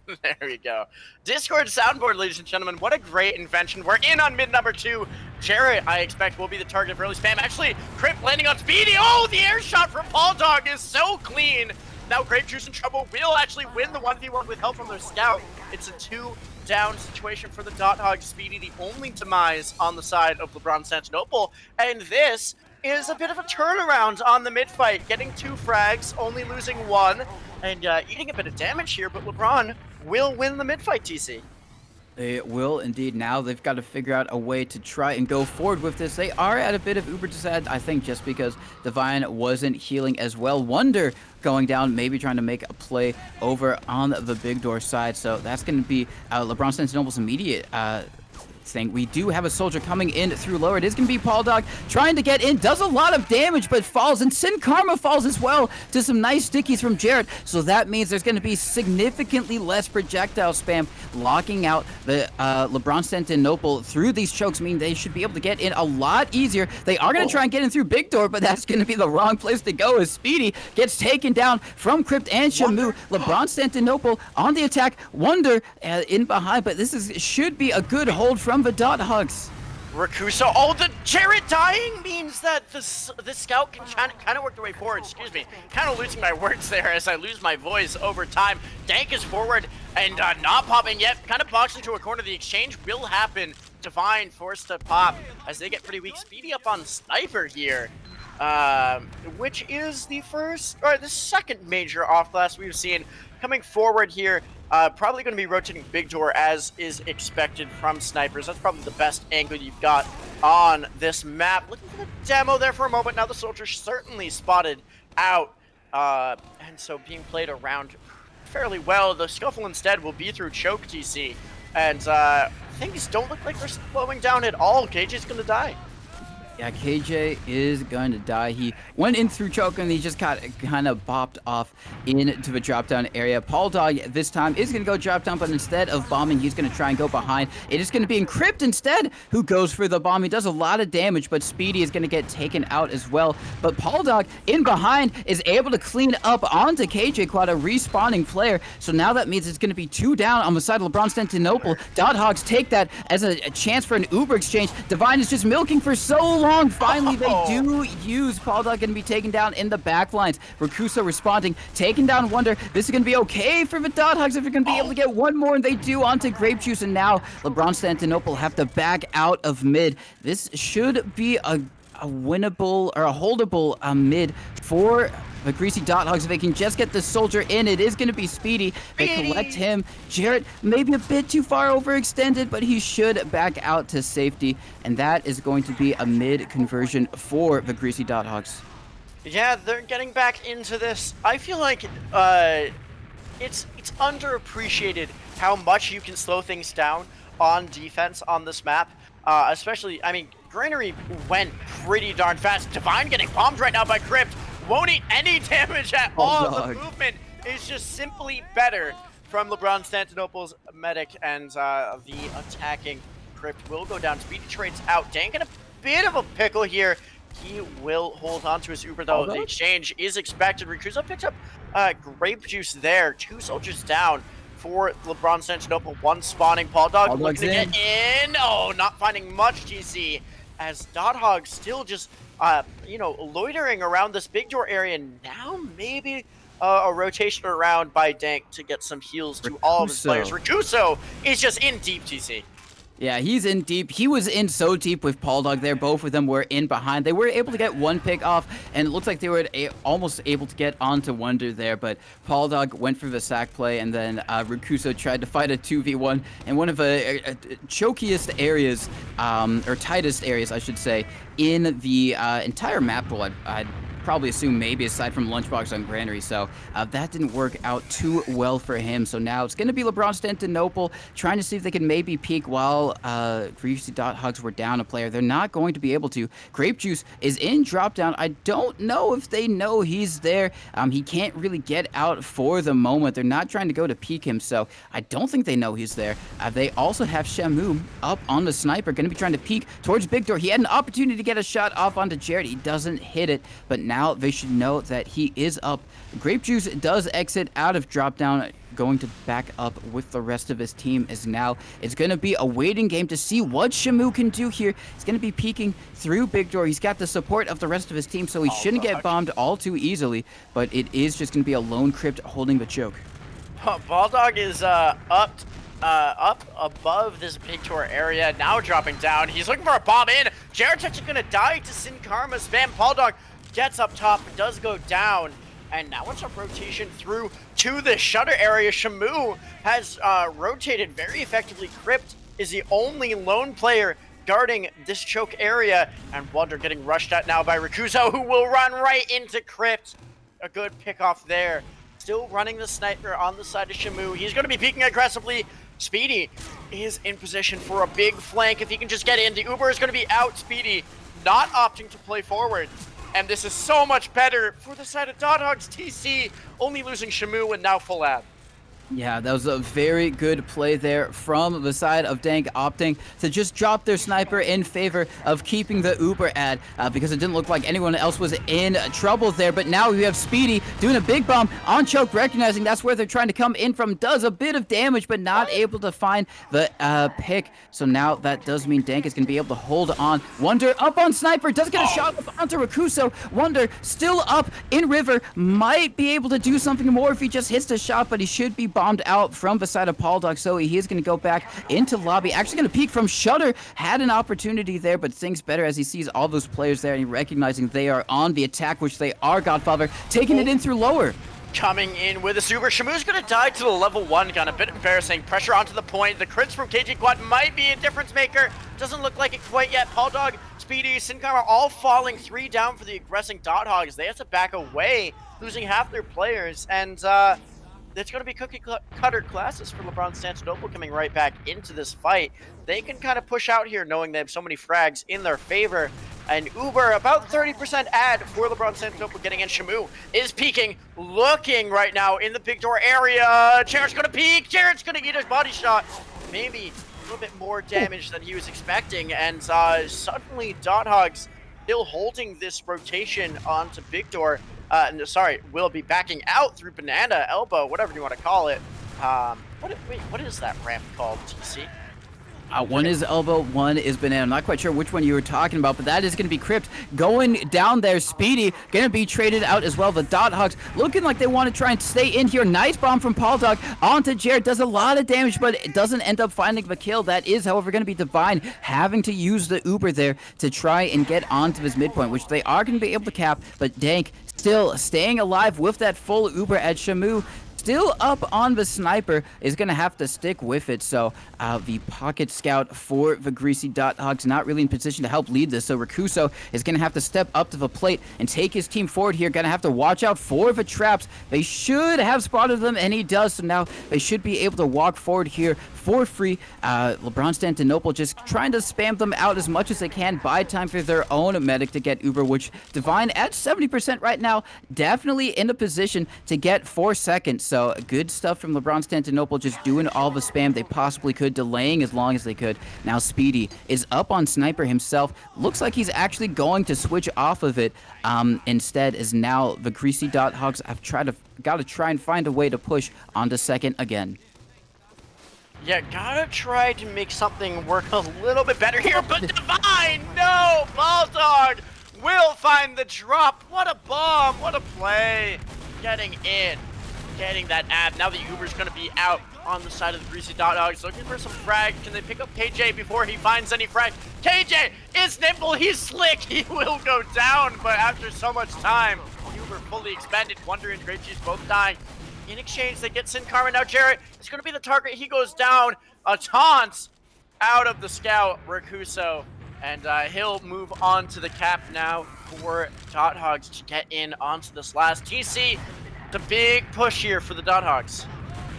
There we go. Discord soundboard, ladies and gentlemen. What a great invention. We're in on mid number 2. Jarrett, I expect, will be the target of early spam. Actually, Crypt landing on Speedy. Oh, the air shot from Paul Dog is so clean. Now Grape Juice in trouble. Will actually win the 1v1 with help from their scout. It's a 2-down situation for the Dot Hog. Speedy, the only demise on the side of LeBronContentinople. And this is a bit of a turnaround on the mid fight. Getting 2 frags, only losing 1. And eating a bit of damage here, but LeBron will win the mid-fight, TC. They will indeed. Now they've got to figure out a way to try and go forward with this. They are at a bit of uber disadvantage, I think, just because Divine wasn't healing as well. Wonder going down, maybe trying to make a play over on the big door side. So that's going to be LeBronContentinople's immediate thing. We do have a soldier coming in through lower. It is going to be Paul Dog trying to get in, does a lot of damage, but falls, and Sin Karma falls as well to some nice stickies from Jarrett. So that means there's going to be significantly less projectile spam, locking out the LeBronContentinople through these chokes. Mean they should be able to get in a lot easier. They are going to try and get in through big door, but that's going to be the wrong place to go as Speedy gets taken down from Crypt and Shamu. LeBronContentinople on the attack. Wonder in behind, but this should be a good hold from the Dot Hogs. Rakusa, oh, the Jarrett dying means that the scout can kind of work their way forward. Excuse me, kind of losing my words there as I lose my voice over time. Dank is forward and not popping yet, kind of boxed into a corner. The exchange will happen. Divine forced to pop as they get pretty weak. Speedy up on Sniper here, which is the second major off glass we've seen. Coming forward here, probably going to be rotating big door as is expected from snipers. That's probably the best angle you've got on this map. Looking for the demo there for a moment. Now the soldier certainly spotted out, and so being played around fairly well. The scuffle instead will be through choke, TC, and things don't look like they're slowing down at all. KJ's going to die. Yeah, KJ is going to die. He went in through choke and he just got kind of bopped off into the drop down area. Paul Dog this time is going to go drop down, but instead of bombing, he's going to try and go behind. It is going to be Crypt instead who goes for the bomb. He does a lot of damage, but Speedy is going to get taken out as well. But Paul Dog in behind is able to clean up onto KJ Quad, a respawning player. So now that means it's going to be 2 down on the side of LeBronContentinople. Dot Hogs take that as a chance for an Uber exchange. Divine is just milking for so long long. Finally, they Oh. do use Paul Dog, going to be taken down in the back lines. Rakusa responding, taking down Wonder. This is going to be okay for the Dot Hogs if they're going to be able to get one more, and they do onto Grape Juice, and now LeBron have to back out of mid. This should be a winnable or a holdable mid for the Greasy Dot Hogs. If they can just get the soldier in, it is going to be Speedy. They collect him. Jarrett maybe a bit too far overextended, but he should back out to safety, and that is going to be a mid conversion for the Greasy Dot Hogs. Yeah, they're getting back into this. I feel like it's underappreciated how much you can slow things down on defense on this map. Especially, I mean, Granary went pretty darn fast. Divine getting bombed right now by Crypt. Won't eat any damage at all. The movement is just simply better from LeBron medic, and the attacking Crypt will go down. Speedy trades out. Dank in a bit of a pickle here. He will hold on to his Uber, though. The exchange is expected. Recruzo picks up Grape Juice there. 2 soldiers down for LeBron. One spawning. Paul Dog looking to get in. Oh, not finding much TC, as Dot Hog still just, you know, loitering around this big door area. Now maybe a rotation around by Dank to get some heals to all of his players. Rakuso is just in deep TC. Yeah, he's in deep. He was in so deep with Paul Dog there. Both of them were in behind. They were able to get one pick off, and it looks like they were almost able to get onto Wonder there, but Paul Dog went for the sack play, and then Rakuso tried to fight a 2v1 in one of the chokiest areas, or tightest areas, I should say, in the entire map pool. I'd probably assume, maybe aside from Lunchbox on Granary, so that didn't work out too well for him. So now it's going to be LeBron trying to see if they can maybe peek while Greasy Dot Hogs were down a player. They're not going to be able to. Grape Juice is in drop down. I don't know if they know he's there. He can't really get out for the moment. They're not trying to go to peek him, so I don't think they know he's there. They also have Shamu up on the sniper, going to be trying to peek towards Big Door. He had an opportunity to get a shot off onto Jared. He doesn't hit it, but now they should know that he is up. Grape Juice does exit out of drop down, going to back up with the rest of his team, as now it's going to be a waiting game to see what Shamu can do here. He's going to be peeking through Big Door. He's got the support of the rest of his team, so he shouldn't get bombed all too easily, but it is just going to be a lone Crypt holding the choke. Balldog is up above this Big Door area, now dropping down. He's looking for a bomb in. Jared's actually going to die to Sin Karma spam. Balldog gets up top, does go down, and now it's a rotation through to the shutter area. Shamu has rotated very effectively. Crypt is the only lone player guarding this choke area, and Wonder getting rushed at now by Rakuzo, who will run right into Crypt. A good pickoff there. Still running the sniper on the side of Shamu. He's going to be peeking aggressively. Speedy is in position for a big flank. If he can just get in, the Uber is going to be out. Speedy not opting to play forward. And this is so much better for the side of Dot Hogs. TC only losing Shamu and now full ad. Yeah, that was a very good play there from the side of Dank, opting to just drop their sniper in favor of keeping the Uber ad, because it didn't look like anyone else was in trouble there. But now we have Speedy doing a big bomb on choke, recognizing that's where they're trying to come in from. Does a bit of damage, but not able to find the pick. So now that does mean Dank is going to be able to hold on. Wonder up on sniper, does get a shot onto Rakuso. Wonder still up in river, might be able to do something more if he just hits the shot, but he should be bombed out from the side of Paul Dog, so he is going to go back into lobby. Actually going to peek from Shutter. Had an opportunity there, but thinks better as he sees all those players there and he recognizing they are on the attack, which they are. Godfather taking it in through lower. Coming in with a super. Shamu's going to die to the level 1 gun. A bit embarrassing. Pressure onto the point. The crits from KG Quad might be a difference maker. Doesn't look like it quite yet. Paul Dog, Speedy, Sin Karma all falling. 3 down for the aggressing Dot Hogs. They have to back away, losing half their players. And it's going to be cookie cutter classes for LeBron coming right back into this fight. They can kind of push out here knowing they have so many frags in their favor. And Uber, about 30% ad for LeBron getting in. Shamu is peeking, looking right now in the Big Door area. Jared's going to peek. Jared's going to get his body shot. Maybe a little bit more damage than he was expecting. And suddenly Dot Hogs still holding this rotation onto Big Door. Sorry, will be backing out through Banana, Elbow, whatever you want to call it. What is that ramp called, TC? One is elbow, one is banana. I'm not quite sure which one you were talking about, but that is going to be Crypt going down there. Speedy going to be traded out as well. The Dot Hogs looking like they want to try and stay in here. Nice bomb from Paul Dog onto Jared. Does a lot of damage, but it doesn't end up finding the kill. That is, however, going to be Divine having to use the Uber there to try and get onto his midpoint, which they are going to be able to cap, but Dank still staying alive with that full Uber at Shamu. Still up on the sniper, is going to have to stick with it. So the pocket scout for the Greasy Dot Hogs not really in position to help lead this. So Rakuso is going to have to step up to the plate and take his team forward here. Going to have to watch out for the traps. They should have spotted them, and he does. So now they should be able to walk forward here for free. LeBronstantinople just trying to spam them out as much as they can. Buy time for their own medic to get Uber, which Divine at 70% right now, definitely in a position to get 4 seconds. So good stuff from LeBronstantinople, just doing all the spam they possibly could, delaying as long as they could. Now Speedy is up on Sniper himself. Looks like he's actually going to switch off of it. Instead is now the Greasy Dot Hogs have got to try and find a way to push onto second again. Yeah, gotta try to make something work a little bit better here, but Divine, no! Bulldog will find the drop. What a bomb, what a play. Getting in, getting that ab. Now the Uber's gonna be out on the side of the Greasy Dot Hogs, looking for some frag. Can they pick up KJ before he finds any frag? KJ is nimble, he's slick, he will go down, but after so much time, Uber fully expended. Wonder and Grape Juice both dying. In exchange, they get Sin Karma. Now Jarrett is going to be the target. He goes down. A taunt out of the scout, Rakuso. And he'll move on to the cap now for Dot Hogs to get in onto this last TC. The big push here for the Dot Hogs.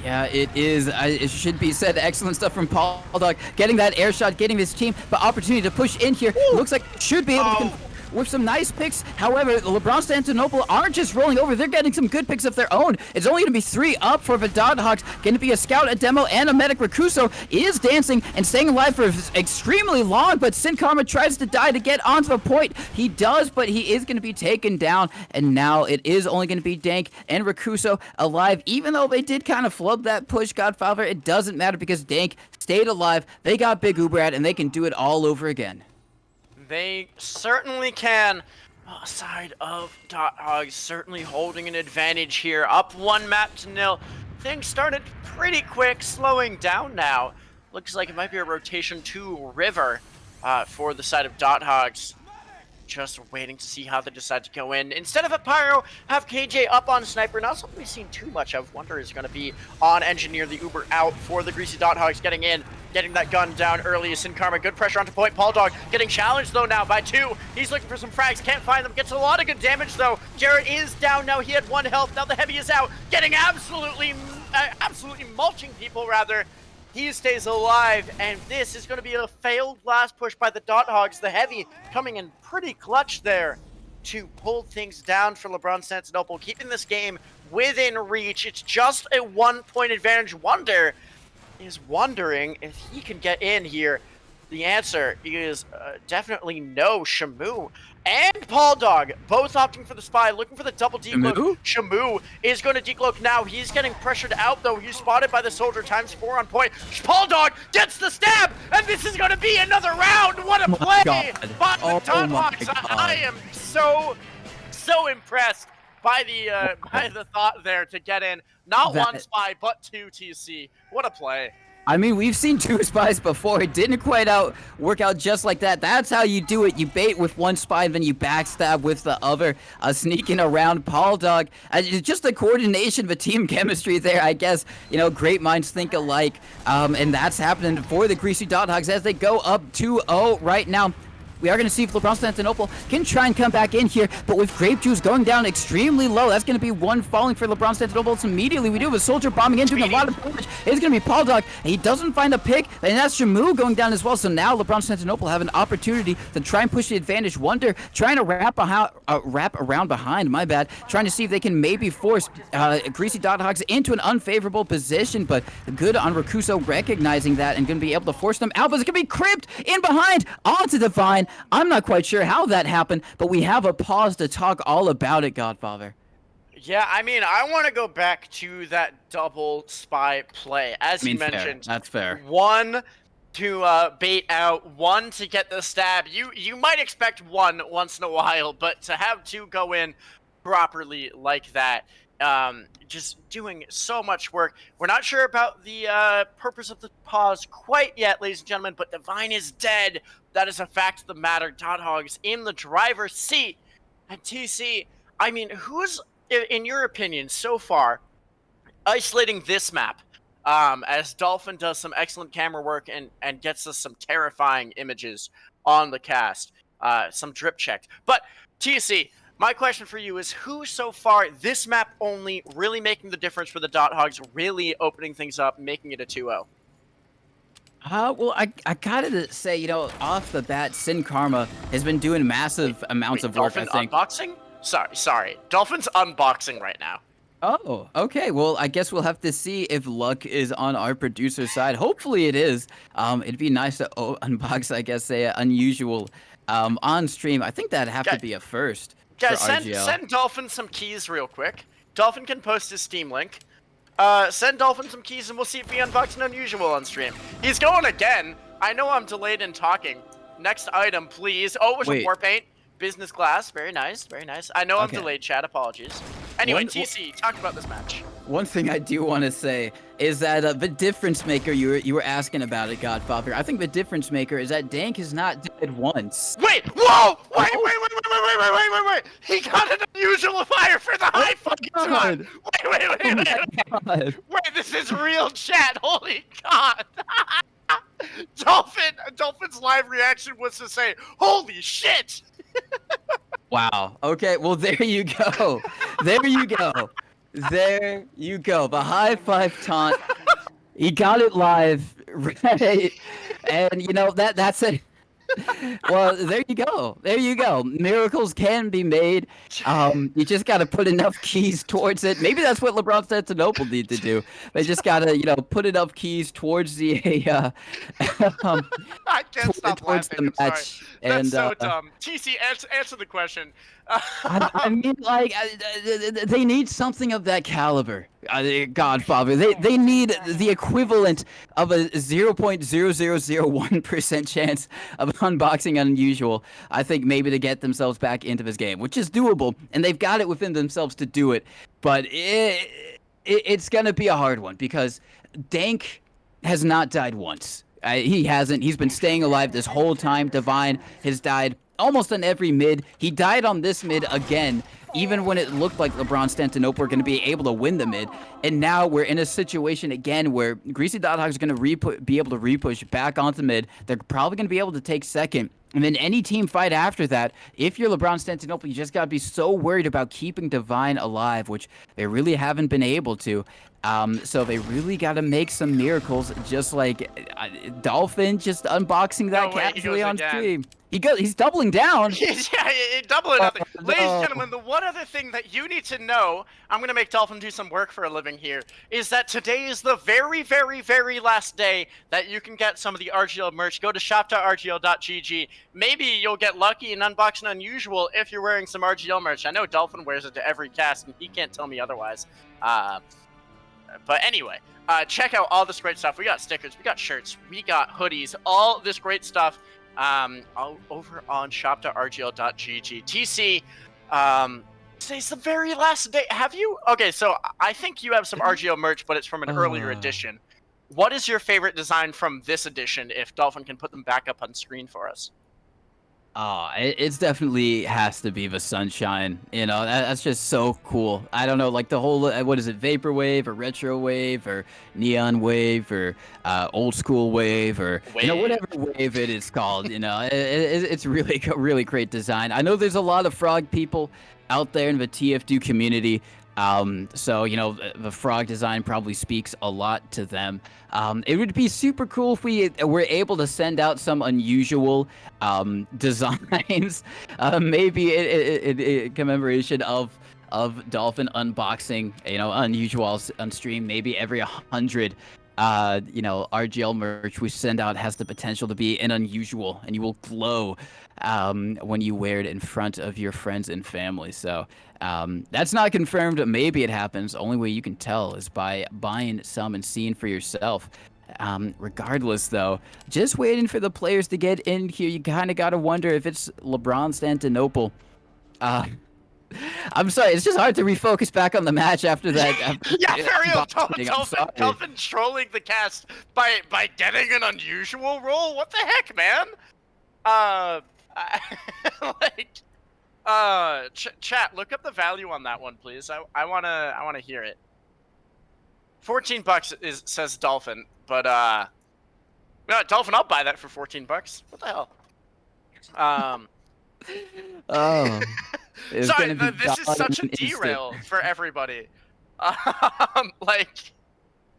Yeah, it is. It should be said. Excellent stuff from Paul Dog. Getting that air shot, getting his team the opportunity to push in here. Looks like should be able to with some nice picks. However, LeBronstantinople aren't just rolling over. They're getting some good picks of their own. It's only going to be 3 up for the Dot Hogs. Going to be a scout, a demo, and a medic. Rakuso is dancing and staying alive for extremely long, but Sin Karma tries to die to get onto the point. He does, but he is going to be taken down, and now it is only going to be Dank and Rakuso alive. Even though they did kind of flub that push, Godfather, it doesn't matter because Dank stayed alive. They got Big Uber at, and they can do it all over again. They certainly can. Side of Dot Hogs certainly holding an advantage here. Up 1 map to 0. Things started pretty quick, slowing down now. Looks like it might be a rotation to River for the side of Dot Hogs. Just waiting to see how they decide to go in. Instead of a Pyro, have KJ up on Sniper. Not something we've seen too much of. Wonder is going to be on Engineer. The Uber out for the Greasy Dot Hogs, getting in. Getting that gun down early is Sin Karma. Good pressure onto point. Paul Dog getting challenged though now by 2. He's looking for some frags. Can't find them. Gets a lot of good damage though. Jarrett is down now. He had 1 health. Now the Heavy is out. Getting absolutely mulching people rather. He stays alive, and this is going to be a failed last push by the Dot Hogs. The Heavy coming in pretty clutch there to pull things down for LeBronstantinople, keeping this game within reach. It's just a 1-point advantage. Wonder is wondering if he can get in here. The answer is definitely no. Shamu and Paul Dog both opting for the spy, looking for the double decloak. Shamu is going to decloak now. He's getting pressured out though. He's spotted by the soldier, _4 on point. Paul Dog gets the stab, and this is going to be another round. What a play by the Dot Hogs. I am so impressed by the thought there to get in. Not 1 spy, but 2 TC. What a play. I mean, we've seen 2 spies before. It didn't quite work out just like that. That's how you do it. You bait with 1 spy, then you backstab with the other. Sneaking around Paul Dog. Just the coordination, the team chemistry there, I guess. You know, great minds think alike. And that's happening for the Greasy Dot Hogs as they go up 2-0 right now. We are going to see if LeBronstantinople can try and come back in here, but with Grape Juice going down extremely low, that's going to be 1 falling for LeBronstantinople. So immediately we do have a soldier bombing in, doing a lot of damage. It's going to be Paul Dog. He doesn't find a pick, and that's Shamu going down as well. So now LeBronstantinople have an opportunity to try and push the advantage. Wonder trying to wrap around behind, my bad, trying to see if they can maybe force Greasy Dot Hogs into an unfavorable position, but good on Rakuso recognizing that and going to be able to force them out. But it's going to be Crypt in behind onto Divine. I'm not quite sure how that happened, but we have a pause to talk all about it, Godfather. Yeah, I mean, I want to go back to that double spy play. As you mentioned, fair. That's fair. 1 to bait out, one to get the stab. You might expect one once in a while, but to have two go in properly like that, just doing so much work. We're not sure about the purpose of the pause quite yet, ladies and gentlemen, but Divine is dead. That is a fact of the matter. Dot Hog's in the driver's seat. And TC, I mean, who's, in your opinion, so far, isolating this map, as Dolphin does some excellent camera work and gets us some terrifying images on the cast, some drip checked. But TC, my question for you is, who so far this map only really making the difference for the Dot Hogs, really opening things up, making it a 2-0? Well, I gotta say, off the bat, Sin Karma has been doing massive amounts of work, Dolphin I think. unboxing? Sorry. Dolphin's unboxing right now. Oh, okay. Well, I guess we'll have to see if luck is on our producer's side. Hopefully it is. It'd be nice to unbox, I guess, a unusual on stream. I think that'd have to be a first for Guys, RGL. send Dolphin some keys real quick. Dolphin can post his Steam link. Send Dolphin some keys and we'll see if we unbox an unusual on stream. He's going again. I know I'm delayed in talking. Next item, please. Oh, it was a war paint. Business class. Very nice. Very nice. I know I'm delayed, chat. Apologies. Anyway, TC, talk about this match. One thing I do want to say is that the difference maker, you were asking about it, Godfather. I think the difference maker is that Dank has not died once. Wait! Whoa! Wait! He got an unusual fire for the high fucking time! Wait! Wait, this is real chat! Holy God! Dolphin's live reaction was to say, "Holy shit!" Wow. Okay. Well, there you go. There you go. There you go. The high five taunt. He got it live, right? And that's it. Well, there you go. There you go. Miracles can be made. You just got to put enough keys towards it. Maybe that's what Constantinople need to do. They just got to, put enough keys towards the I can't stop laughing. The match. That's so dumb. TC, answer the question. I mean, like, they need something of that caliber. Godfather. They need the equivalent of a 0.0001% chance of unboxing unusual. I think maybe to get themselves back into this game, which is doable, and they've got it within themselves to do it. But it's gonna be a hard one because Dank has not died once. He hasn't. He's been staying alive this whole time. Divine has died almost on every mid. He died on this mid again, even when it looked like Constantinople were going to be able to win the mid. And now we're in a situation again where Greasy Dot Hog's going to be able to repush back onto mid. They're probably going to be able to take second. And then any team fight after that, if you're Constantinople, you just got to be so worried about keeping Divine alive, which they really haven't been able to. So they really got to make some miracles, just like Dolphin just unboxing that casually on stream. He's doubling down. He's doubling up. Ladies and gentlemen, the one other thing that you need to know, I'm going to make Dolphin do some work for a living here, is that today is the very, very, very last day that you can get some of the RGL merch. Go to shop.rgl.gg. Maybe you'll get lucky and unbox an unusual if you're wearing some RGL merch. I know Dolphin wears it to every cast, and he can't tell me otherwise. But anyway, check out all this great stuff. We got stickers, we got shirts, we got hoodies, all this great stuff over on shop.rgl.gg. TC, today's the very last day. Have you? Okay, so I think you have some RGL merch, but it's from an earlier edition. What is your favorite design from this edition, if Dolphin can put them back up on screen for us? It's definitely has to be the sunshine. That's just so cool. I don't know, like the whole, what is it, vaporwave or retro wave or neon wave or old school wave or whatever wave it is called. It's really great design. I know there's a lot of frog people out there in the TF2 community. So the frog design probably speaks a lot to them. It would be super cool if we were able to send out some unusual designs, maybe in commemoration of Dolphin unboxing, unusual on stream. Maybe every 100 RGL merch we send out has the potential to be an unusual, and you will glow when you wear it in front of your friends and family. So that's not confirmed. Maybe it happens. Only way you can tell is by buying some and seeing for yourself. Regardless, though, just waiting for the players to get in here. You kind of got to wonder if it's LeBron-Stantinople. Uh, I'm sorry, it's just hard to refocus back on the match after that. Yeah, for real. I'm sorry. Dolphin trolling the cast by getting an unusual roll. What the heck, man? Like, chat, look up the value on that one, please. I wanna hear it. $14 says Dolphin, but no, Dolphin, I'll buy that for $14. What the hell? Oh, sorry, this is such a derail for everybody. Like,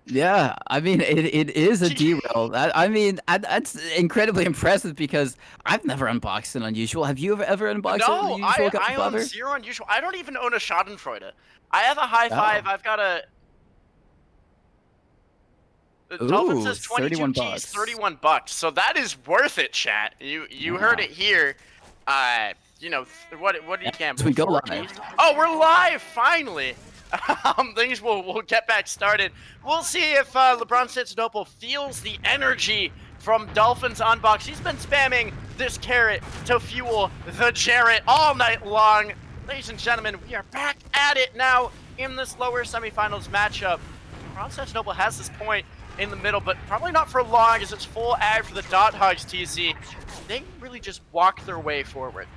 yeah, I mean, it is a derail. I mean, that's incredibly impressive because I've never unboxed an unusual. Have you ever unboxed an unusual? No, I own 0 unusual. I don't even own a Schadenfreude. I have a high five. I've got a. The Dolphin says 22 keys, $31. So that is worth it, chat. You heard it here. You know, what do you gamble? We go live. Oh, we're live finally. Things will get back started. We'll see if LeBron-Stantinople feels the energy from Dolphins unbox. He's been spamming this carrot to fuel the Jarrett all night long. Ladies and gentlemen, we are back at it now in this lower semifinals matchup. LeBron-Stantinople has this point in the middle, but probably not for long as it's full ag for the Dot Hogs, TC. They really just walk their way forward.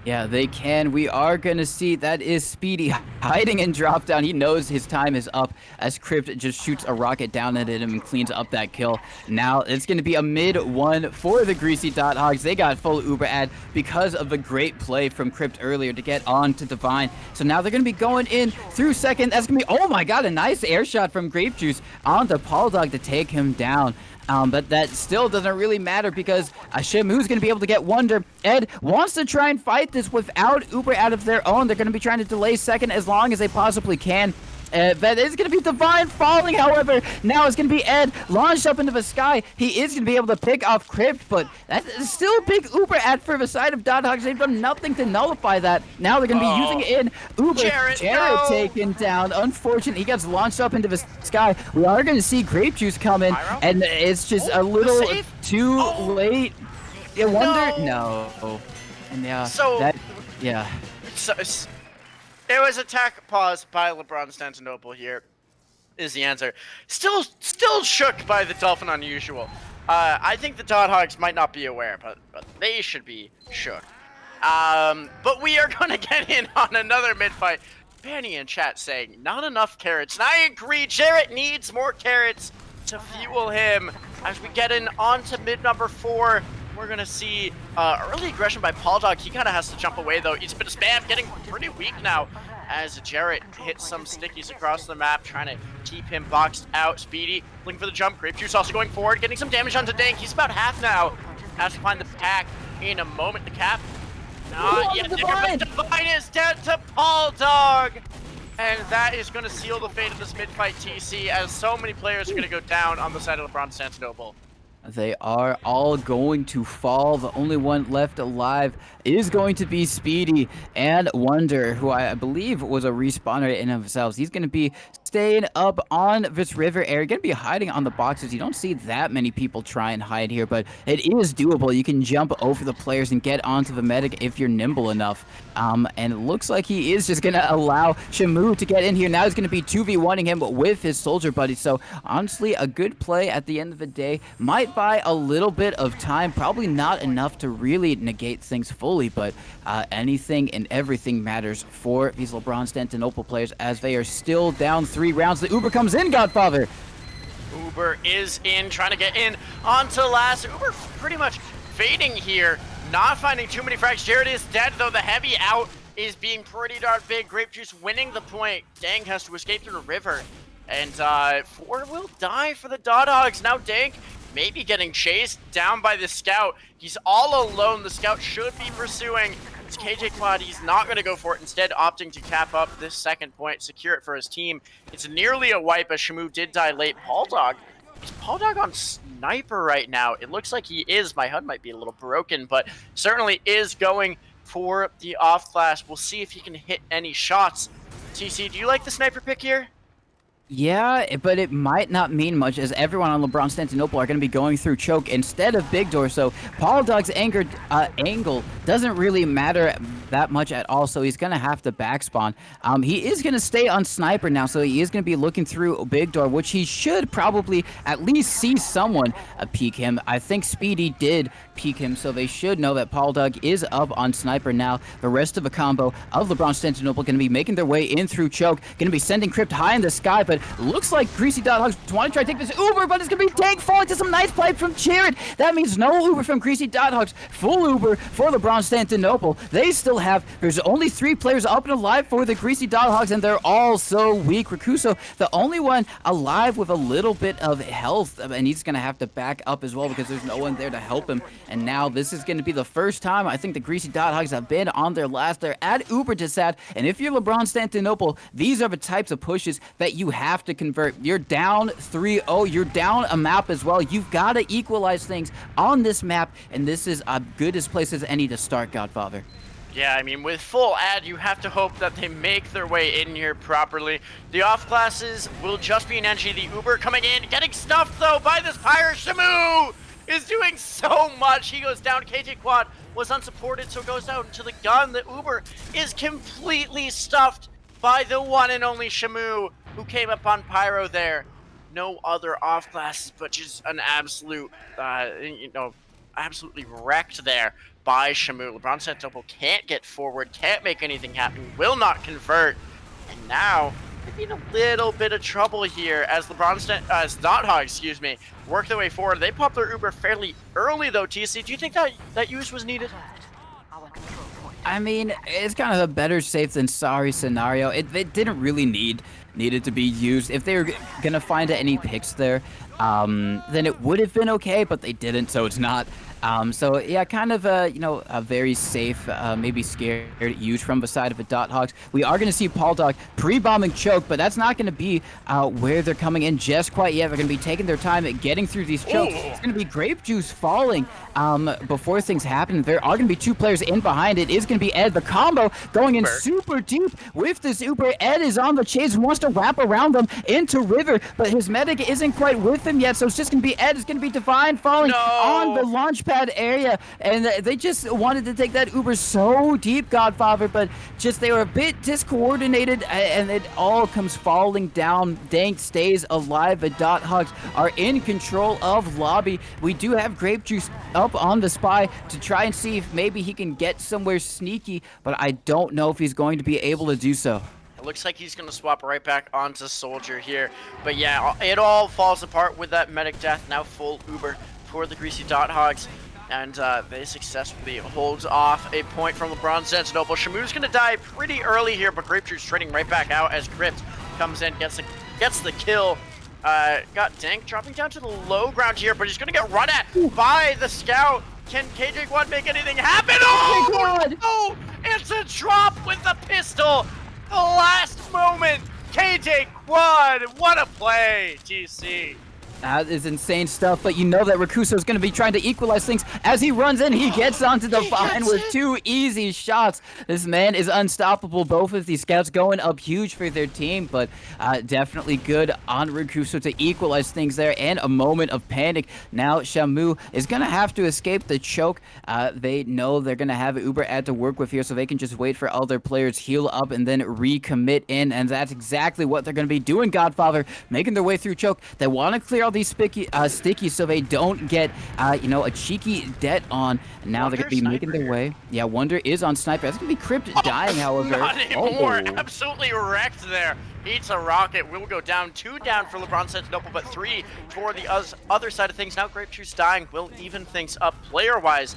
Yeah, they can. We are going to see that is Speedy hiding in drop down. He knows his time is up as Crypt just shoots a rocket down at him and cleans up that kill. Now it's going to be a mid one for the Greasy Dot Hogs. They got full Uber ad because of the great play from Crypt earlier to get on to Divine. So now they're going to be going in through second. That's going to be, oh my god, a nice air shot from Grape Juice onto Paul Dog to take him down. But that still doesn't really matter because Shamu's going to be able to get Wonder. Ed wants to try and fight this without Uber out of their own. They're going to be trying to delay second as long as they possibly can. That is going to be Divine falling, however. Now it's going to be Ed launched up into the sky. He is going to be able to pick off Crypt, but that is still a big Uber ad for the side of Dot Hogs. They've done nothing to nullify that. Now they're going to be using it in Uber. Jarrett no. Taken down. Unfortunately, he gets launched up into the sky. We are going to see Grape Juice come in, and it's just a little too late. You wonder? No. And yeah, so, yeah. It was attack pause by LeBron-Stantinople here, is the answer. Still shook by the Dolphin unusual. I think the Dot Hogs might not be aware, but they should be shook. But we are going to get in on another mid-fight. Benny in chat saying, not enough carrots. And I agree, Jarrett needs more carrots to fuel him. As we get in onto mid number 4, we're going to see early aggression by Paul Dog. He kind of has to jump away, though. He's been spam, getting pretty weak now as Jarrett hits some stickies across the map, trying to keep him boxed out. Speedy looking for the jump. Grape Juice also going forward, getting some damage onto Dank. He's about half now. Has to find the pack in a moment. The cap. Not yet. Divine is dead to Paul Dog. And that is going to seal the fate of this mid-fight, TC, as so many players are going to go down on the side of LeBron-Stantinople. They are all going to fall. The only one left alive is going to be Speedy and Wonder, who I believe was a respawner in themselves. He's going to be staying up on this river area. Going to be hiding on the boxes. You don't see that many people try and hide here, but it is doable. You can jump over the players and get onto the medic if you're nimble enough. And it looks like he is just going to allow Shamu to get in here. Now he's going to be 2v1ing him with his soldier buddy. So honestly, a good play at the end of the day. Might buy a little bit of time, probably not enough to really negate things fully, but anything and everything matters for these LeBron-Stantinople players as they are still down 3 rounds. The Uber comes in, Godfather. Uber is in, trying to get in onto last. Uber pretty much fading here, not finding too many frags. Jared is dead, though. The heavy out is being pretty darn big. Grape Juice winning the point. Dank has to escape through the river. And 4 will die for the Dot Hogs. Now Dank maybe getting chased down by the scout. He's all alone. The scout should be pursuing. It's KJ Quad. He's not going to go for it. Instead, opting to cap up this second point, secure it for his team. It's nearly a wipe as Shamu did die late. Paul Dog. Is Paul Dog on sniper right now? It looks like he is. My HUD might be a little broken, but certainly is going for the off class. We'll see if he can hit any shots. TC, do you like the sniper pick here? Yeah, but it might not mean much as everyone on LeBron Constantinople are going to be going through choke instead of big door. So Paul Doug's angle doesn't really matter that much at all. So he's going to have to backspawn. He is going to stay on sniper now. So he is going to be looking through big door, which he should probably at least see someone peek him. I think Speedy did peek him, so they should know that Paul Doug is up on sniper now. The rest of a combo of LeBron Constantinople going to be making their way in through choke. Going to be sending Crypt high in the sky, but looks like Greasy Dot Hugs want to try to take this Uber, but it's going to be Tank falling to some nice play from Jared. That means no Uber from Greasy Dot Hugs. Full Uber for LeBron Constantinople. They still have, there's only 3 players up and alive for the Greasy Dot Hogs, and they're all so weak. Rakuso, the only one alive with a little bit of health, and he's going to have to back up as well because there's no one there to help him. And now this is going to be the first time I think the Greasy Dot Hogs have been on their last. They're at Uber to Sad, and if you're LeBron Constantinople, these are the types of pushes that you have to convert. You're down 3-0. You're down a map as well. You've got to equalize things on this map, and this is as good as place as any to start, Godfather. Yeah, I mean, with full ad, you have to hope that they make their way in here properly. The off classes will just be an NG. The Uber coming in, getting stuffed, though, by this Pyre. Shamu is doing so much. He goes down. KJ Quad was unsupported, so goes out into the gun. The Uber is completely stuffed by the one and only Shamu, who came up on Pyro there. No other off classes, but just an absolute, absolutely wrecked there by Shamu. LeBron Constantinople can't get forward, can't make anything happen, will not convert, and now they're in a little bit of trouble here as Dot work their way forward. They pop their Uber fairly early though, TC. Do you think that use was needed? I mean, it's kind of a better safe than sorry scenario. It didn't really needed to be used. If they were gonna find any picks there, then it would have been okay, but they didn't, so it's not. So yeah, kind of a very safe, maybe scared use from the side of the Dot Hogs. We are going to see Paul Dog pre-bombing choke, but that's not going to be where they're coming in just quite yet. They're going to be taking their time at getting through these chokes. Ooh. It's going to be Grape Juice falling before things happen. There are going to be 2 players in behind. It is going to be Ed. The combo going in super deep with this Uber. Ed is on the chase, wants to wrap around them into River, but his medic isn't quite with him yet, so it's just going to be Ed. It's going to be Divine falling on the launch pad area, and they just wanted to take that Uber so deep, Godfather, but just they were a bit discoordinated, and it all comes falling down. Dank stays alive, but Dot Hugs are in control of lobby. We do have Grape Juice up on the spy to try and see if maybe he can get somewhere sneaky, but I don't know if he's going to be able to do so. Looks like he's going to swap right back onto Soldier here. But yeah, it all falls apart with that medic death. Now full Uber for the Greasy Dot Hogs. And they successfully hold off a point from LeBron Constantinople. Shamu's going to die pretty early here, but Grape Juice trading right back out as Crypt comes in, gets the kill. Got Dank dropping down to the low ground here, but he's going to get run at by the scout. Can KJ Quad make anything happen? Oh, no! It's a drop with the pistol. The last moment, KJ Quad, what a play, TC. That is insane stuff, but you know that Rakuso is going to be trying to equalize things as he runs in. He gets onto the vine with 2 easy shots. This man is unstoppable. Both of these scouts going up huge for their team, but definitely good on Rakuso to equalize things there, and a moment of panic. Now Shamu is going to have to escape the choke. They know they're going to have Uber Ad to work with here, so they can just wait for other players heal up and then recommit in, and that's exactly what they're going to be doing, Godfather, making their way through choke. They want to clear all these sticky so they don't get a cheeky debt on. And now they're gonna be making their way. Yeah, Wonder is on sniper. That's gonna be Crypt dying, however. Not anymore. Absolutely wrecked there. Eats a rocket. Will go down. 2 down for LeBron Constantinople, but 3 for the other side of things. Now Grape Juice dying will even things up player wise.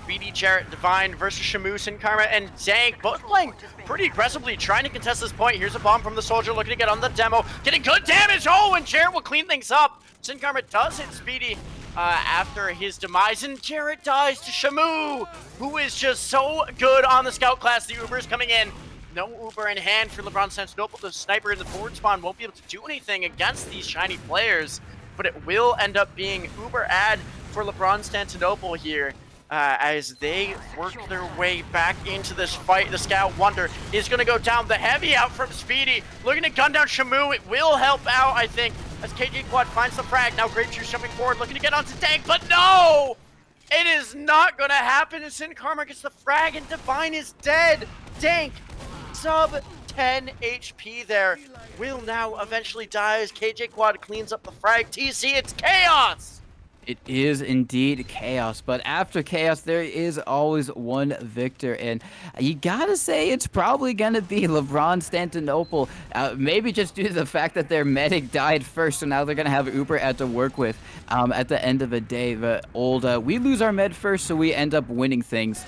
BD Jarrett Divine versus Shamu, Sin Karma, and Dank, both playing pretty aggressively, trying to contest this point. Here's a bomb from the Soldier, looking to get on the demo, getting good damage. Oh, and Jarrett will clean things up. Sin Karma does hit Speedy after his demise, and Jarrett dies to Shamu, who is just so good on the scout class. The Uber is coming in. No Uber in hand for LeBron Constantinople. The sniper in the forward spawn won't be able to do anything against these shiny players, but it will end up being Uber Ad for LeBron Constantinople here. as they work their way back into this fight. The Scout Wonder is going to go down. The heavy out from Speedy, looking to gun down Shamu. It will help out, I think, as KG Quad finds the frag. Now Grape Juice jumping forward, looking to get onto Dank, but no! It is not going to happen as Sin Karma gets the frag and Divine is dead. Dank, sub 10 HP there, will now eventually die as KJ Quad cleans up the frag. TC, it's chaos! It is indeed chaos, but after chaos, there is always one victor, and you gotta say it's probably gonna be LeBron Stantonopel. Maybe just due to the fact that their medic died first, so now they're gonna have Uber at to work with at the end of the day. The old we lose our med first, so we end up winning things.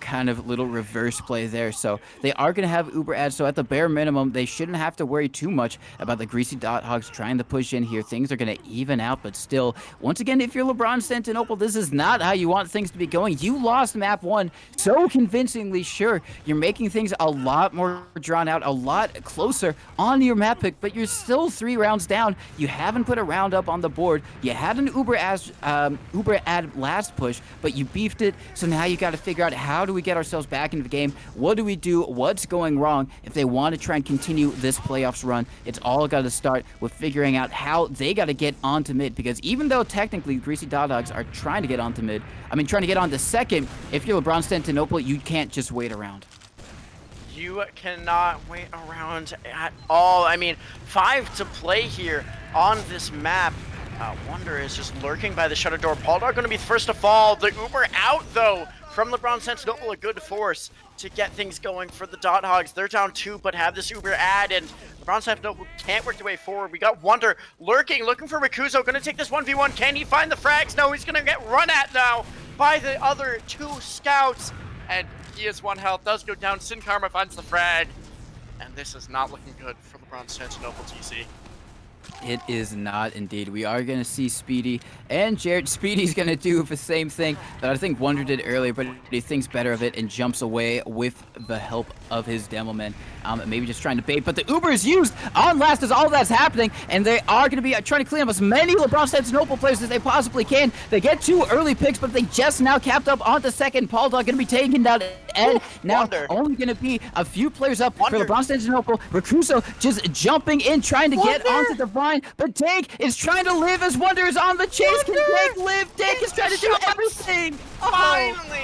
Kind of little reverse play there. So they are going to have Uber ads. So at the bare minimum, they shouldn't have to worry too much about the Greasy Dot Hogs trying to push in here. Things are going to even out, but still, once again, if you're LeBron Stantonopel, this is not how you want things to be going. You lost map 1 so convincingly. Sure, you're making things a lot more drawn out, a lot closer on your map pick, but you're still 3 rounds down. You haven't put a round up on the board. You had an Uber ad last push, but you beefed it. So now you got to figure out, how do we get ourselves back into the game? What do we do? What's going wrong? If they want to try and continue this playoffs run, it's all got to start with figuring out how they got to get onto mid, because even though technically Greasy Dot Dogs are trying to get onto mid, trying to get onto second, if you're LeBron Stantonopel, you can't just wait around. You cannot wait around at all. 5 to play here on this map. Wonder is just lurking by the shutter door. Pauldog going to be first to fall. The Uber out, though, from LeBron Stantonopel, a good force to get things going for the Dot Hogs. They're down 2, but have this Uber ad, and LeBron Stantonopel can't work their way forward. We got Wonder lurking, looking for Rikuzo. Going to take this 1v1. Can he find the frags? No, he's going to get run at now by the other 2 scouts. And he has 1 health, does go down. Sin Karma finds the frag. And this is not looking good for LeBron Stantonopel, TC. It is not indeed. We are going to see Speedy and Jared. Speedy's going to do the same thing that I think Wonder did earlier, but he thinks better of it and jumps away with the help of his demo man. Maybe just trying to bait, but the Uber is used on last as all that's happening, and they are going to be trying to clean up as many LeBron Stantonopel players as they possibly can. They get 2 early picks, but they just now capped up onto second. Pauldog going to be taken down Ed. Now Wonder. Only going to be a few players up Wonder. for LeBron Stantonopel. Rikuso just jumping in, trying to get onto Divine, but Dank is trying to live as Wonder is on the chase. Can Dank live? Dank is trying to do everything. Finally!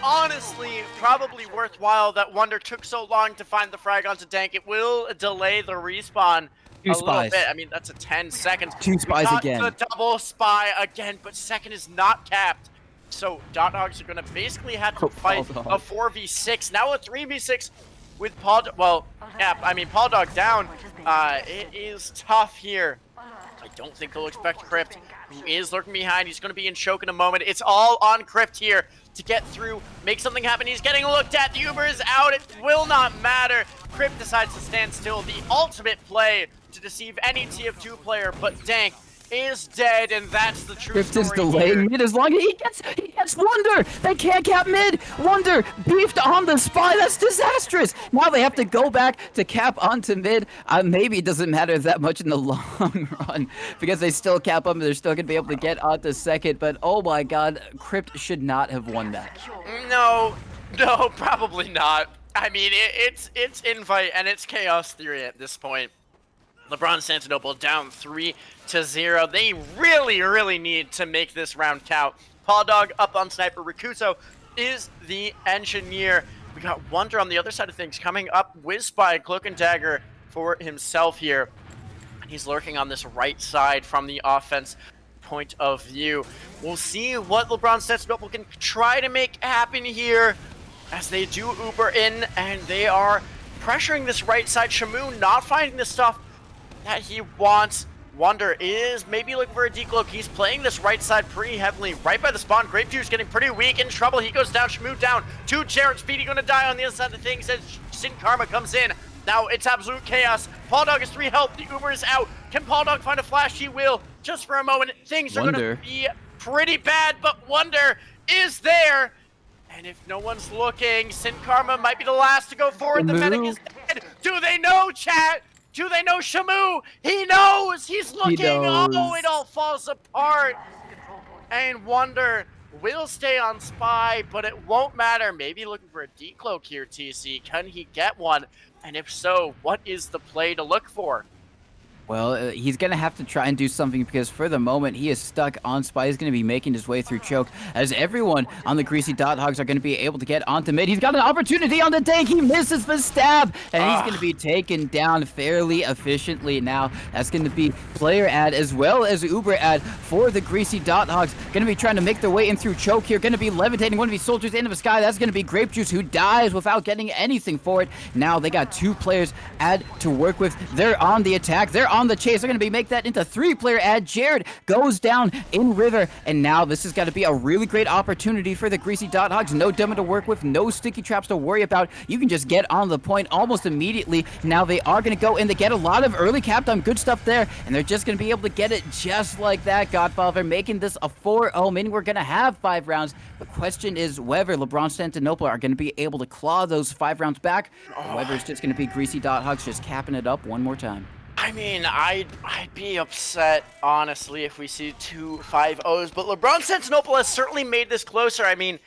Honestly, probably worthwhile that Wonder took so long to find the frag onto Dank. It will delay the respawn a little bit. That's a 10 seconds. 2 spies again. The double spy again, but second is not capped. So Dot Dogs are going to basically have to fight a 4v6. Now a 3v6 with Paul. Well, yeah, Paul Dog down. It is tough here. I don't think they'll expect Crypt, who is lurking behind. He's going to be in choke in a moment. It's all on Crypt here to get through, make something happen. He's getting looked at. The Uber is out. It will not matter. Crypt decides to stand still. The ultimate play to deceive any TF2 player, but Dank is dead, and that's the true Crypt story is delaying mid as long as he gets Wonder. They can't cap mid. Wonder beefed on the spy. That's disastrous. Now they have to go back to cap onto mid. Maybe it doesn't matter that much in the long run because they still cap them. They're still gonna be able to get onto second. But oh my God, Crypt should not have won that. No, probably not. It's invite and it's chaos theory at this point. LeBron Stantonopel down 3-0. They really need to make this round count. Paw Dog up on Sniper. Rikuzo is the engineer. We got Wonder on the other side of things coming up with Spy, Cloak and Dagger for himself here. He's lurking on this right side from the offense point of view. We'll see what LeBron Stantonopel can try to make happen here as they do Uber in, and they are pressuring this right side. Shamu not finding the stuff that he wants. Wonder is maybe looking for a decloak. He's playing this right side pretty heavily, right by the spawn. Grape Juice getting pretty weak, in trouble. He goes down, Shamu down. 2 Jared, Speedy gonna die on the other side of things as Sin Karma comes in. Now it's absolute chaos. Paul Dog has 3 health. The Uber is out. Can Paul Dog find a flash? He will. Just for a moment. Things are gonna be pretty bad, but Wonder is there. And if no one's looking, Sin Karma might be the last to go forward. The medic is dead. Do they know, chat? Do they know Shamu? He knows! He's looking! Oh, it all falls apart! And Wonder will stay on Spy, but it won't matter. Maybe looking for a decloak here, TC. Can he get one? And if so, what is the play to look for? Well, he's going to have to try and do something because for the moment, he is stuck on Spy. He's going to be making his way through Choke as everyone on the Greasy Dot Hogs are going to be able to get onto mid. He's got an opportunity on the tank. He misses the stab, and he's going to be taken down fairly efficiently now. That's going to be player ad as well as Uber ad for the Greasy Dot Hogs. Going to be trying to make their way in through Choke here. Going to be levitating one of these soldiers into the sky. That's going to be Grape Juice, who dies without getting anything for it. Now they got 2 players ad to work with. They're on the attack. They're on the chase. They're going to be make that into 3-player ad. Jared goes down in River, and now this has got to be a really great opportunity for the Greasy Dot Hogs. No demo to work with, no sticky traps to worry about. You can just get on the point almost immediately. Now they are going to go and they get a lot of early capped on good stuff there, and they're just going to be able to get it just like that. Godfather making this a 4-0, meaning we're going to have 5 rounds. The question is whether LeBronCentinopla are going to be able to claw those 5 rounds back, or whether it's just going to be Greasy Dot Hogs just capping it up one more time. I mean, I'd be upset, honestly, if we see 2 5-0s, but LeBronCentinopla has certainly made this closer. I mean,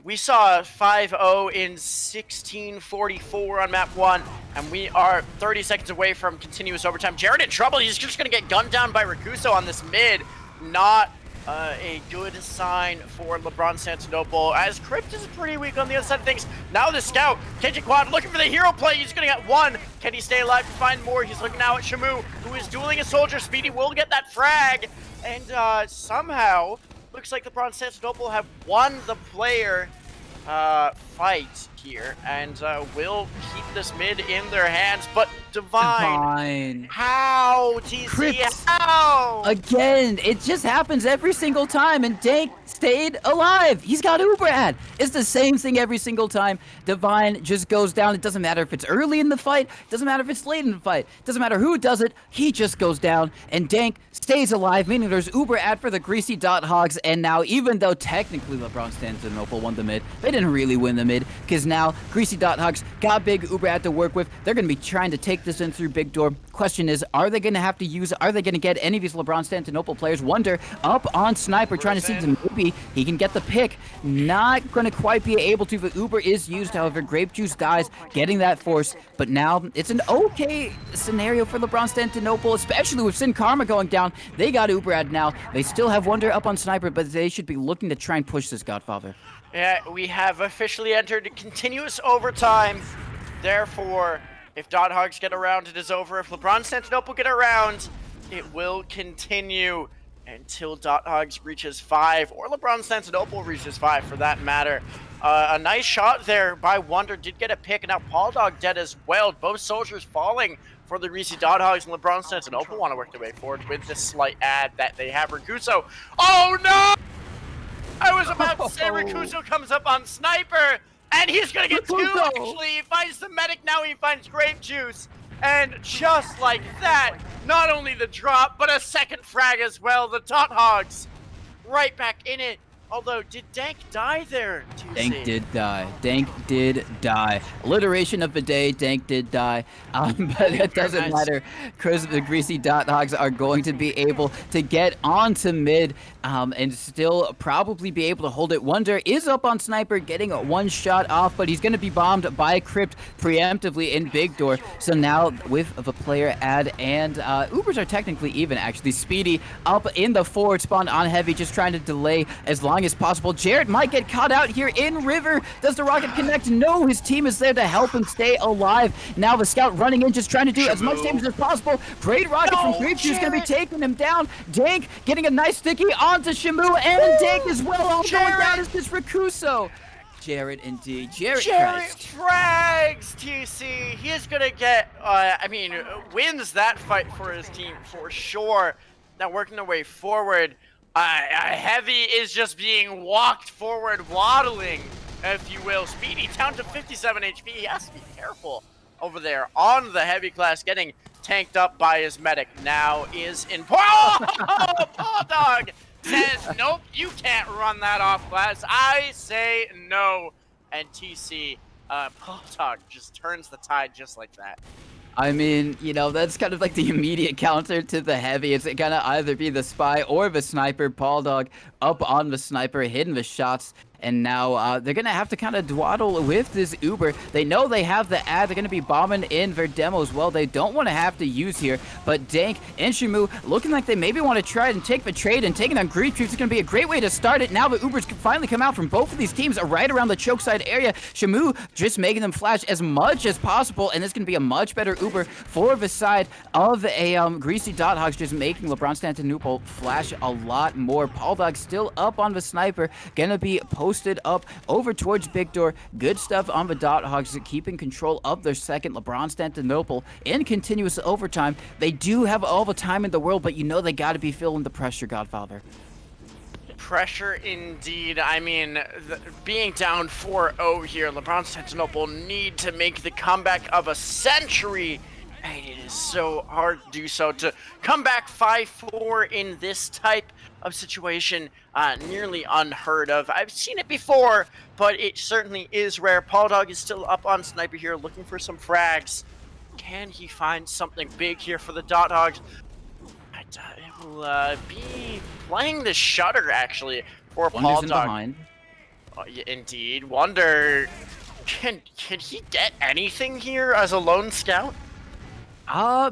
we saw 5-0 in 1644 on map 1, and we are 30 seconds away from continuous overtime. Jared in trouble. He's just going to get gunned down by Rakuso on this mid. Not a good sign for LeBronCentinopla, as Crypt is pretty weak on the other side of things. Now the scout, KJ Quad, looking for the hero play. He's going to get 1. Can he stay alive to find more? He's looking now at Shamu, who is dueling a soldier. Speedy will get that frag, and somehow looks like LeBronCentinopla have won the player fight here, and will keep this mid in their hands. But Divine. How, TC? Crypt. How? Again, it just happens every single time, and Dank stayed alive. He's got Uber ad. It's the same thing every single time. Divine just goes down. It doesn't matter if it's early in the fight. It doesn't matter if it's late in the fight. It doesn't matter who does it. He just goes down, and Dank stays alive, meaning there's Uber ad for the Greasy Dot Hogs. And now, even though technically LeBronCentinopla won the mid, they didn't really win the mid, because now Greasy Dot Hogs got big Uber ad to work with. They're going to be trying to take this in through big door. Question is, are they going to get any of these LeBronCentinopla players? Wonder up on Sniper, trying to see if maybe he can get the pick. Not going to quite be able to. The Uber is used, however. Grape Juice dies, getting that force. But now it's an okay scenario for LeBronCentinopla, especially with Sin Karma going down. They got Uber ad now. They still have Wonder up on Sniper, but they should be looking to try and push this, Godfather. Yeah, we have officially entered continuous overtime. Therefore, if Dot Hogs get around, it is over. If LeBronCentinopla get around, it will continue until Dot Hogs reaches 5, or LeBronCentinopla reaches 5 for that matter. A nice shot there by Wonder, did get a pick, and now Paul Dog dead as well. Both soldiers falling for the Greasy Dot Hogs, and LeBronCentinopla want to work their way forward with this slight ad that they have Rakuso. Oh no! I was about to say Rakuso comes up on Sniper, and he's gonna get 2 actually. He finds the medic, now he finds Grape Juice. And just like that, not only the drop, but a second frag as well. The Dot Hogs right back in it. Although, did Dank die there? Dank did die. Dank did die. Alliteration of the day, Dank did die. But it doesn't matter, because the Greasy Dot Hogs are going to be able to get onto mid and still probably be able to hold it. Wonder is up on Sniper, getting 1 shot off, but he's going to be bombed by Crypt preemptively in big door. So now with the player ad, and Ubers are technically even, actually. Speedy up in the forward spawn on heavy, just trying to delay as long as possible. Jared might get caught out here in River. Does the rocket connect? No, his team is there to help him stay alive. Now the scout running in, just trying to do as much damage as possible. Great rocket from Grape Juice, going to be taking him down. Dank getting a nice sticky onto Shamu, and Dank as well. All going down is this Rakuso. Jared indeed. Jared frags, TC. He is going to get, wins that fight for his team for sure. Now working their way forward. Heavy is just being walked forward, waddling, if you will. Speedy down to 57 HP. He has to be careful over there on the heavy class, getting tanked up by his medic. Now is in. Oh, Paw Dog says, nope, you can't run that off, class. I say no. And TC, Paw Dog just turns the tide just like that. I mean, you know, that's kind of like the immediate counter to the heavy. It's gonna either be the spy or the sniper. Paul Dog up on the sniper, hitting the shots. And now they're going to have to kind of dawdle with this Uber. They know they have the ad. They're going to be bombing in their demo as well. They don't want to have to use here. But Dank and Shamu looking like they maybe want to try and take the trade, and taking on Grief Troops is going to be a great way to start it. Now the Ubers can finally come out from both of these teams right around the choke side area. Shamu just making them flash as much as possible, and it's going to be a much better Uber for the side of a Greasy Dot Hogs, just making LeBronconstantinople flash a lot more. Paul Dog still up on the sniper, going to be posted up over towards Big Door. Good stuff on the Dot Hogs, keeping control of their second. LeBronconstantinople in continuous overtime. They do have all the time in the world, but you know they got to be feeling the pressure, Godfather. Pressure indeed. I mean, being down 4-0 here, LeBronconstantinople need to make the comeback of a century. And it is so hard to do so. To come back 5-4 in this type of situation, nearly unheard of. I've seen it before, but it certainly is rare. Paul Dog is still up on Sniper here, looking for some frags. Can he find something big here for the Dot Hogs? It will be playing the shutter, actually, for Paul Dog. Behind. Yeah, indeed. Wonder, can he get anything here as a lone scout?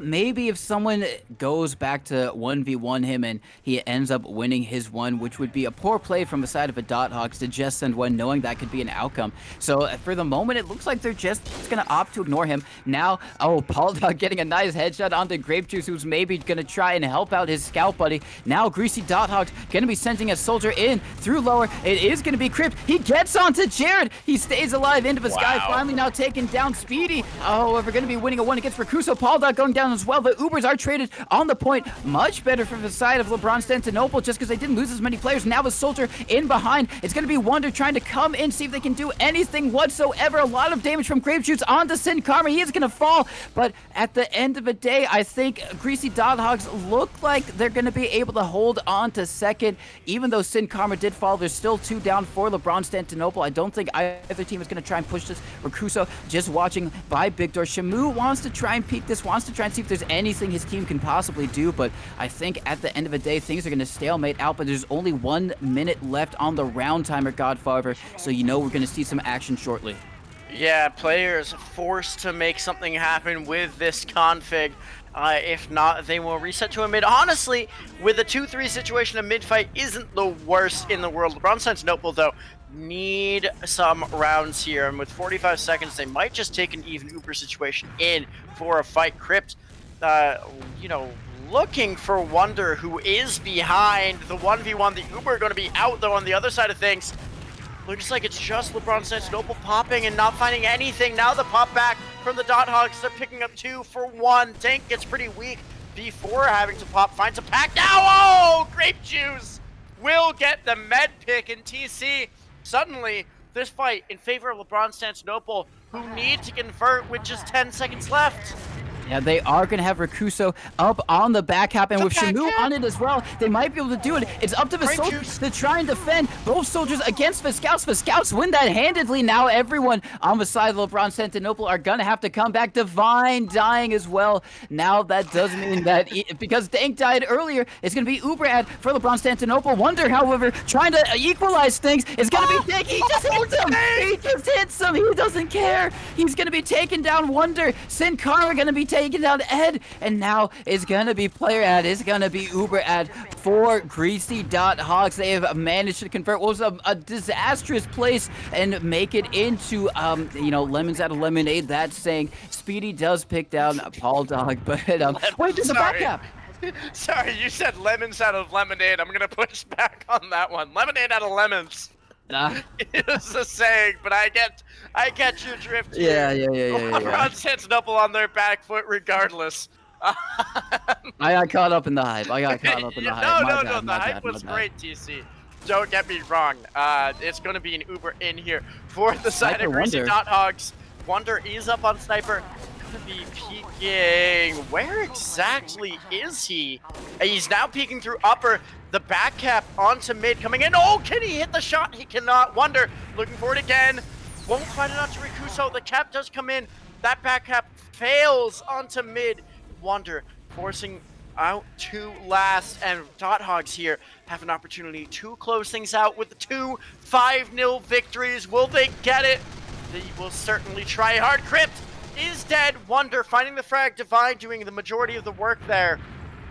Maybe if someone goes back to 1v1 him and he ends up winning his one, which would be a poor play from the side of a Dot Hogs to just send one, knowing that could be an outcome. So for the moment, it looks like they're just gonna opt to ignore him. Now, Paul Dog getting a nice headshot onto Grape Juice, who's maybe gonna try and help out his scout buddy. Now, Greasy Dot Hogs gonna be sending a soldier in through lower. It is gonna be Crypt. He gets onto Jared. He stays alive into the sky. Finally now taking down Speedy. However, gonna be winning a one against Recruso. Paul Dog going down as well. The Ubers are traded on the point. Much better for the side of LeBronconstantinople, just because they didn't lose as many players. Now the soldier in behind. It's going to be Wonder trying to come in, see if they can do anything whatsoever. A lot of damage from Grape Shoots onto Sin Karma. He is going to fall, but at the end of the day, I think Greasy Dot Hogs look like they're going to be able to hold on to second. Even though Sin Karma did fall, there's still 2 down for LeBronconstantinople. I don't think either team is going to try and push this. Recruso just watching by Big Door. Shamu wants to try and peek this, wants to try and see if there's anything his team can possibly do, but I think at the end of the day, things are going to stalemate out, but there's only 1 minute left on the round timer, Godfather, so you know we're going to see some action shortly. Yeah, players forced to make something happen with this config. If not, they will reset to a mid. Honestly, with a 2-3 situation, a mid fight isn't the worst in the world. LeBronconstantinople, though, need some rounds here, and with 45 seconds, they might just take an even Uber situation in for a fight. Crypt, you know, looking for Wonder, who is behind the 1v1. The Uber are going to be out, though, on the other side of things. Looks like it's just LeBronconstantinople popping and not finding anything. Now the pop back from the Dot Hogs. They're picking up 2 for 1. Tank gets pretty weak before having to pop. Finds a pack now. Oh, Grape Juice will get the med pick, in TC suddenly this fight in favor of LeBronconstantinople, who need to convert with just 10 seconds left. Yeah, they are going to have Recruso up on the back cap, and with Shamu on it as well, they might be able to do it. It's up to the soldiers to try and defend. Both soldiers against the Scouts. The Scouts win that handedly. Now everyone on the side of LeBronconstantinople are going to have to come back. Divine dying as well. Now that does mean that, because Dank died earlier, it's going to be Uber ad for LeBronconstantinople. Wonder, however, trying to equalize things, is going to be Dank. He just hits him. He just hits him. He doesn't care. He's going to be taking down Wonder. Sin Karma going to be taking down Ed, and now it's gonna be player ad. It's gonna be Uber ad for Greasy Dot Hogs. They have managed to convert what was a disastrous place and make it into you know, lemons out of lemonade. That's saying Speedy does pick down Paul Dog, but wait, there's a back cap. Sorry, you said lemons out of lemonade. I'm gonna push back on that one. Lemonade out of lemons. It's a saying, but I get your drift here. Yeah. LeBronconstantinople on their back foot regardless. I got caught up in the hype. No, the hype was great, TC. Don't get me wrong. It's going to be an Uber in here for the side of Greasy Dot Hogs. Wonder is up on Sniper. Going to be peeking. Where exactly is he? He's now peeking through upper. The back cap onto mid coming in. Oh, can he hit the shot? He cannot. Wonder looking for it again. Won't find it onto Rikuso. The cap does come in. That back cap fails onto mid. Wonder forcing out to last, and Dot Hogs here have an opportunity to close things out with the 2 5-0 victories. Will they get it? They will certainly try hard. Crypt is dead. Wonder finding the frag. Divine doing the majority of the work there.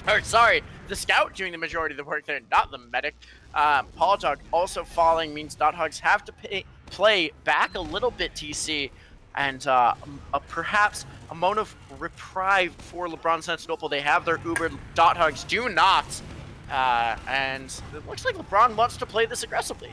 Or sorry, the scout doing the majority of the work there, not the medic. Paul Dog also falling means Dot Hogs have to play back a little bit, TC, and perhaps a moment of reprieve for LeBron Sentinel. They have their Uber. Dot Hogs do not, and it looks like LeBron wants to play this aggressively.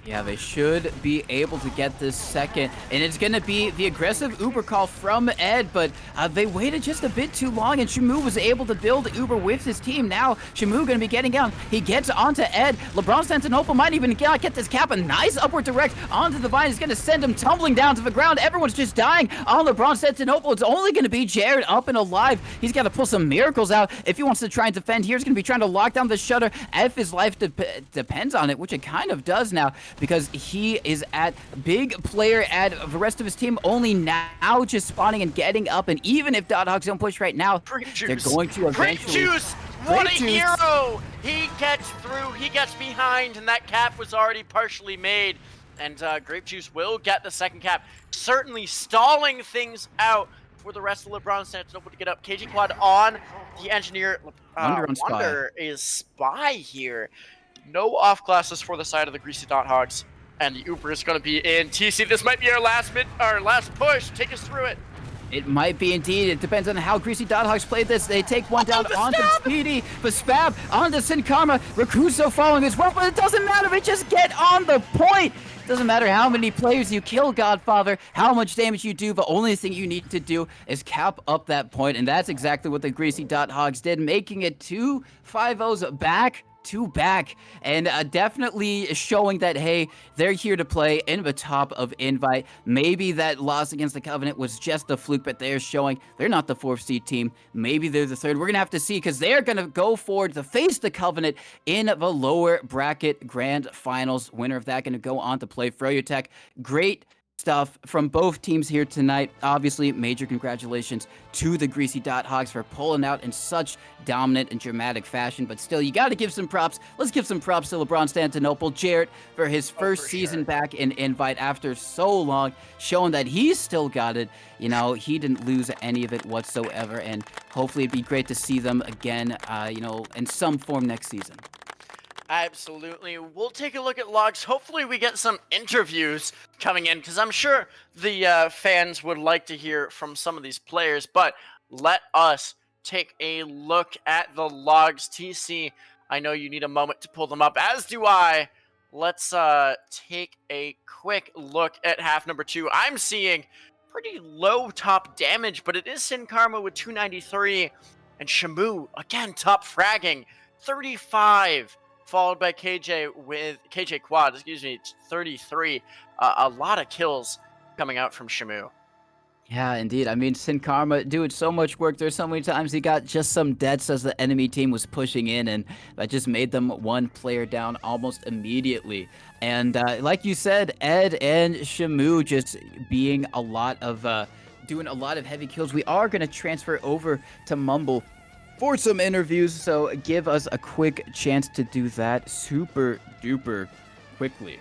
Yeah, they should be able to get this second, and it's going to be the aggressive Uber call from Ed, but they waited just a bit too long, and Shamu was able to build Uber with his team. Now, Shamu going to be getting down. He gets onto Ed. LeBron Sentinel might even get this cap. A nice upward direct onto the Vine. He's going to send him tumbling down to the ground. Everyone's just dying on LeBron Sentinel. It's only going to be Jared up and alive. He's got to pull some miracles out if he wants to try and defend here. He's going to be trying to lock down the shutter if his life depends on it, which it kind of does now, because he is at big player ad. The rest of his team only now just spawning and getting up, and even if Dot Hogs don't push right now, they're going to eventually... Juice! What a hero! He gets through, he gets behind, and that cap was already partially made. And Grape Juice will get the second cap, certainly stalling things out for the rest of LeBron Sentinel to get up. KG Quad on the engineer. Wonder is Spy here. No off classes for the side of the Greasy Dot Hogs, and the Uber is going to be in. TC, this might be our last push. Take us through it. It might be indeed. It depends on how Greasy Dot Hogs played this. They take one down onto Speedy, but Spab onto Sin Karma. Rakuso following as well, but it doesn't matter. They just get on the point. Doesn't matter how many players you kill, Godfather, how much damage you do. The only thing you need to do is cap up that point, and that's exactly what the Greasy Dot Hogs did, making it 2 5-0s back to back, and definitely showing that, hey, they're here to play in the top of Invite. Maybe that loss against the Covenant was just a fluke, but they're showing they're not the 4th seed team. Maybe they're the 3rd. We're gonna have to see, because they're gonna go forward to face the Covenant in the lower bracket grand finals. Winner of that gonna go on to play Froyo Tech. Great stuff from both teams here tonight. Obviously, major congratulations to the Greasy Dot Hogs for pulling out in such dominant and dramatic fashion, but still, you got to give some props. Let's give some props to LeBron Stantonopoulos, Jarrett, for his first season back in Invite after so long, showing that he's still got it. You know, he didn't lose any of it whatsoever, and hopefully it'd be great to see them again, you know, in some form next season. Absolutely. We'll take a look at logs. Hopefully we get some interviews coming in, because I'm sure the fans would like to hear from some of these players, but let us take a look at the logs. TC, I know you need a moment to pull them up, as do I. Let's take a quick look at half number 2. I'm seeing pretty low top damage, but it is Sin Karma with 293, and Shamu, again, top fragging, 35. Followed by KJ Quad, 33. A lot of kills coming out from Shamu. Yeah, indeed. I mean, Sin Karma doing so much work. There's so many times he got just some deaths as the enemy team was pushing in, and that just made them one player down almost immediately. And like you said, Ed and Shamu just being a lot of doing a lot of heavy kills. We are going to transfer over to Mumble for some interviews, so give us a quick chance to do that super duper quickly.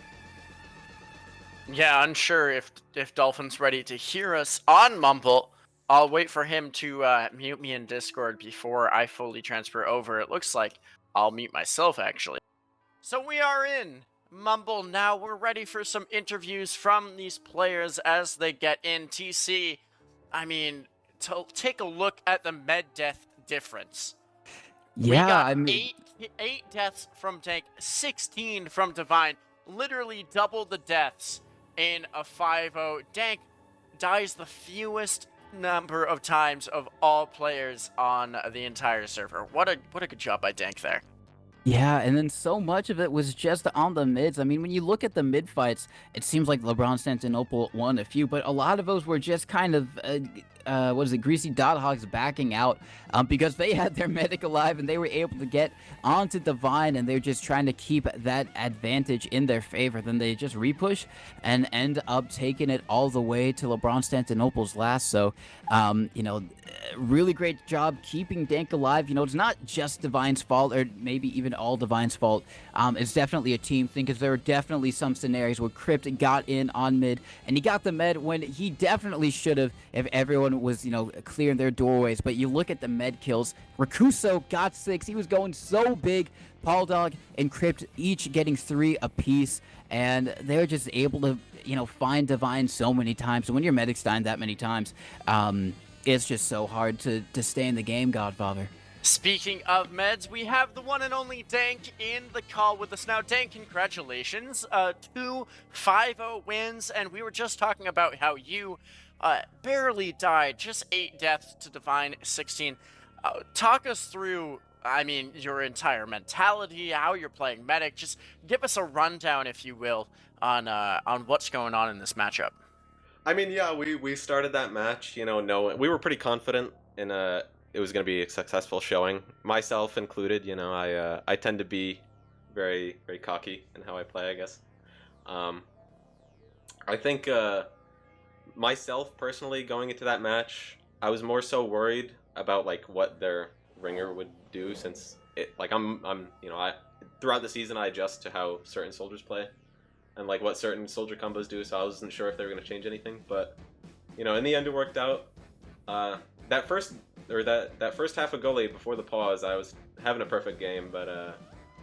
Yeah, unsure if Dolphin's ready to hear us on Mumble. I'll wait for him to mute me in Discord before I fully transfer over. It looks like I'll mute myself, actually. So we are in Mumble now. We're ready for some interviews from these players as they get in. TC, I mean, to take a look at the med death difference. Yeah, we got I mean, eight deaths from Dank, 16 from Divine, literally double the deaths in a 5-0. Dank dies the fewest number of times of all players on the entire server. What a good job by Dank there. Yeah, and then so much of it was just on the mids. I mean, when you look at the mid fights, it seems like LeBron won a few, but a lot of those were just kind of, what is it, Greasy Dot Hogs backing out because they had their medic alive and they were able to get onto Divine and they're just trying to keep that advantage in their favor. Then they just repush and end up taking it all the way to LeBron's last. So, really great job keeping Dank alive. It's not just Divine's fault, or maybe even all Divine's fault. It's definitely a team thing, because there were definitely some scenarios where Crypt got in on mid, and he got the med when he definitely should have if everyone was, clearing their doorways. But you look at the med kills. Rakuso got 6. He was going so big. Paul Dog and Crypt each getting 3 apiece, and they're just able to, find Divine so many times. And when your medic's dying that many times, it's just so hard to stay in the game, Godfather. Speaking of meds, we have the one and only Dank in the call with us now. Dank, congratulations. 2 5-0 wins, and we were just talking about how you barely died, just 8 deaths to Divine 16. Talk us through, your entire mentality, how you're playing medic. Just give us a rundown, if you will, on what's going on in this matchup. Yeah, we started that match, knowing we were pretty confident in it was going to be a successful showing, myself included. I tend to be very, very cocky in how I play, I guess. I think myself personally going into that match, I was more so worried about what their ringer would do, since I throughout the season I adjust to how certain soldiers play and what certain soldier combos do, so I wasn't sure if they were going to change anything. But in the end it worked out. That first half of goalie before the pause, I was having a perfect game, but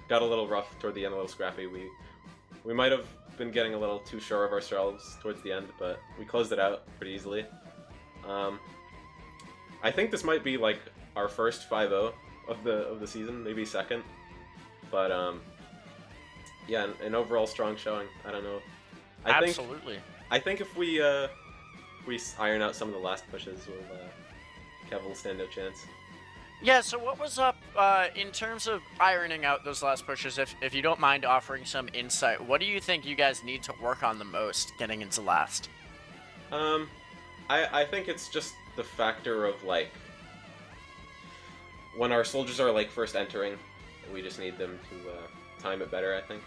got a little rough toward the end, a little scrappy. We might have been getting a little too sure of ourselves towards the end, but we closed it out pretty easily. I think this might be our first 5-0 of the season, maybe second, but yeah, an overall strong showing. I don't know. Absolutely. I think if we iron out some of the last pushes, we'll have a little standout chance. Yeah, so what was up in terms of ironing out those last pushes? If you don't mind offering some insight, what do you think you guys need to work on the most getting into last? I think it's just the factor of when our soldiers are first entering, we just need them to time it better, I think,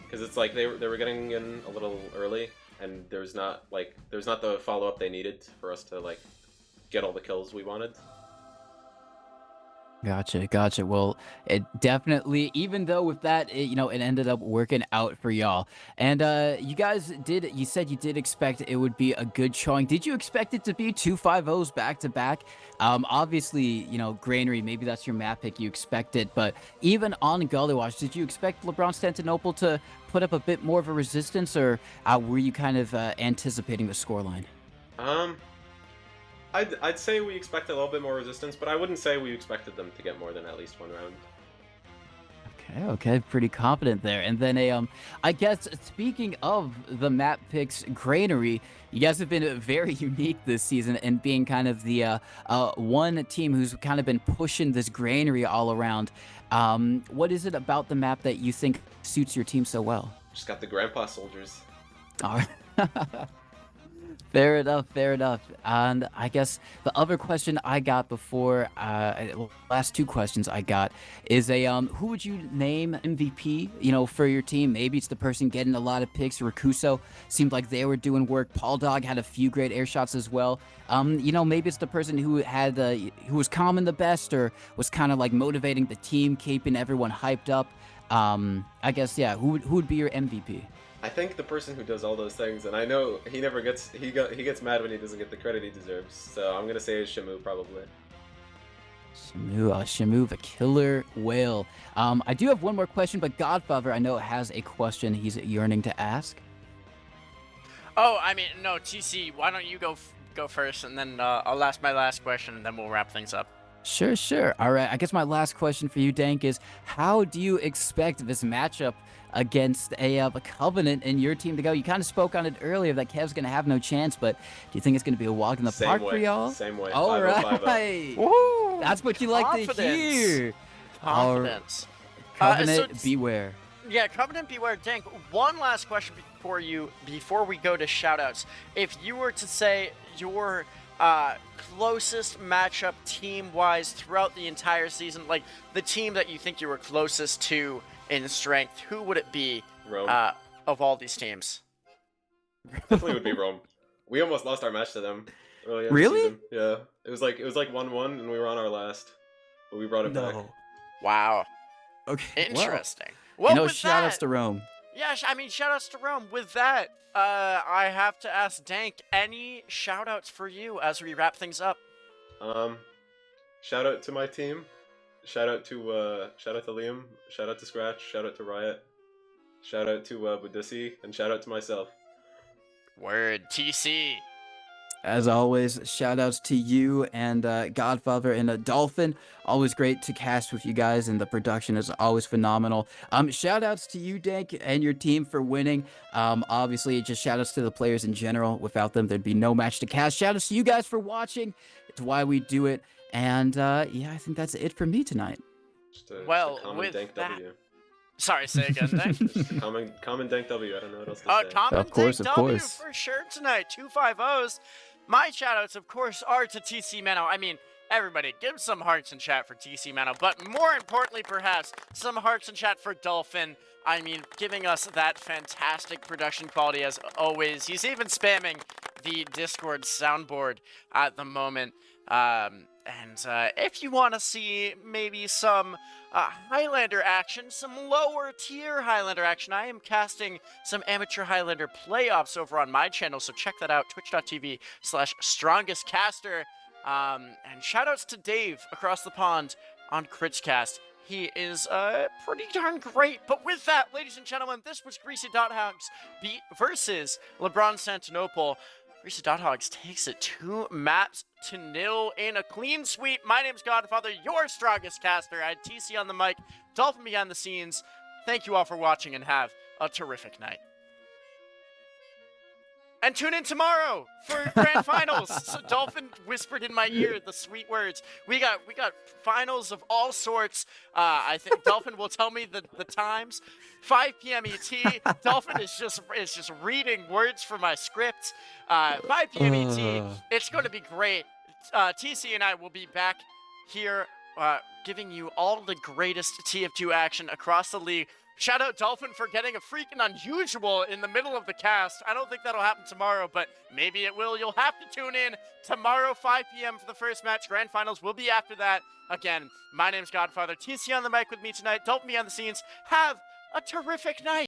because it's they were getting in a little early, and there's not the follow-up they needed for us to get all the kills we wanted. Gotcha. Well, it definitely, even though with that, it ended up working out for y'all. And you said you did expect it would be a good showing. Did you expect it to be 2 5-0s back to back? Obviously, Granary, maybe that's your map pick, you expect it, but even on Gully Watch, did you expect LeBron to put up a bit more of a resistance, or were you kind of anticipating the scoreline? I'd say we expected a little bit more resistance, but I wouldn't say we expected them to get more than at least 1 round. Okay, pretty confident there. And then I guess speaking of the map picks, Granary, you guys have been very unique this season in being kind of the one team who's kind of been pushing this Granary all around. What is it about the map that you think suits your team so well? Just got the grandpa soldiers. All right. Fair enough. And I guess the other question I got before, last 2 questions I got is who would you name MVP, for your team? Maybe it's the person getting a lot of picks. Rakuso seemed like they were doing work. Paul Dog had a few great air shots as well. Maybe it's the person who who was calming the best, or was kind of motivating the team, keeping everyone hyped up. I guess, yeah, who would be your MVP? I think the person who does all those things, and I know he gets mad when he doesn't get the credit he deserves, so I'm gonna say it's Shamu, probably. Shamu, the killer whale. I do have one more question, but Godfather, I know, has a question he's yearning to ask. Oh, no, TC, why don't you go first, and then I'll ask my last question, and then we'll wrap things up. Sure. All right, I guess my last question for you, Dank, is how do you expect this matchup against a Covenant in your team to go? You kind of spoke on it earlier that Kev's going to have no chance, but do you think it's going to be a walk in the park for y'all? Same way. All right. That's what you like to hear. Confidence. Covenant, beware. Yeah, Covenant Beware. Dank, one last question before we go to shoutouts. If you were to say your closest matchup team-wise throughout the entire season, like the team that you think you were closest to in strength, who would it be? Rome. Of all these teams? Definitely would be Rome. We almost lost our match to them early in Really? the season. Yeah, it was like 1-1, and we were on our last, but we brought it back. Wow. Okay. Interesting. Well, Well, with shoutouts that, to Rome. yeah, shoutouts to Rome. With that, I have to ask Dank, any shoutouts for you as we wrap things up? Shout out to my team. Shout out to Liam. Shout out to Scratch. Shout out to Riot. Shout out to Budussi, and shout out to myself. Word, TC. As always, shoutouts to you and Godfather and Dolphin. Always great to cast with you guys, and the production is always phenomenal. Shoutouts to you, Dank, and your team for winning. Obviously, just shoutouts to the players in general. Without them, there'd be no match to cast. Shoutouts to you guys for watching. It's why we do it. And yeah, I think that's it for me tonight. Just a common with dank that... W. Sorry, say again, Dank. Just a common dank W. I don't know what else to say. Common Of course, Dank of W course. for sure tonight. 250s. My shoutouts, of course, are to TC Mano. I mean, everybody, give some hearts in chat for TC Mano. But more importantly, perhaps, some hearts in chat for Dolphin. I mean, giving us that fantastic production quality as always. He's even spamming the Discord soundboard at the moment. If you want to see maybe some Highlander action, some lower tier Highlander action, I am casting some amateur Highlander playoffs over on my channel, so check that out, twitch.tv/strongestcaster. And shoutouts to Dave across the pond on Critscast. He is pretty darn great. But with that, ladies and gentlemen, this was Greasy Dot Hogs versus LeBron Santinople. Greasy Dot Hogs takes it 2-0 in a clean sweep. My name's Godfather, your strongest caster. I had TC on the mic, Dolphin behind the scenes. Thank you all for watching and have a terrific night. And tune in tomorrow for grand finals. So Dolphin whispered in my ear the sweet words. We got finals of all sorts. I think Dolphin will tell me the times. 5 p.m. ET. Dolphin is just reading words from my script. 5 p.m. ET. It's going to be great. TC and I will be back here giving you all the greatest TF2 action across the league. Shout out Dolphin for getting a freaking unusual in the middle of the cast. I don't think that'll happen tomorrow, but maybe it will. You'll have to tune in tomorrow, 5 p.m. for the first match. Grand finals will be after that. Again, my name's Godfather. TC on the mic with me tonight. Dolphin behind the scenes. Have a terrific night.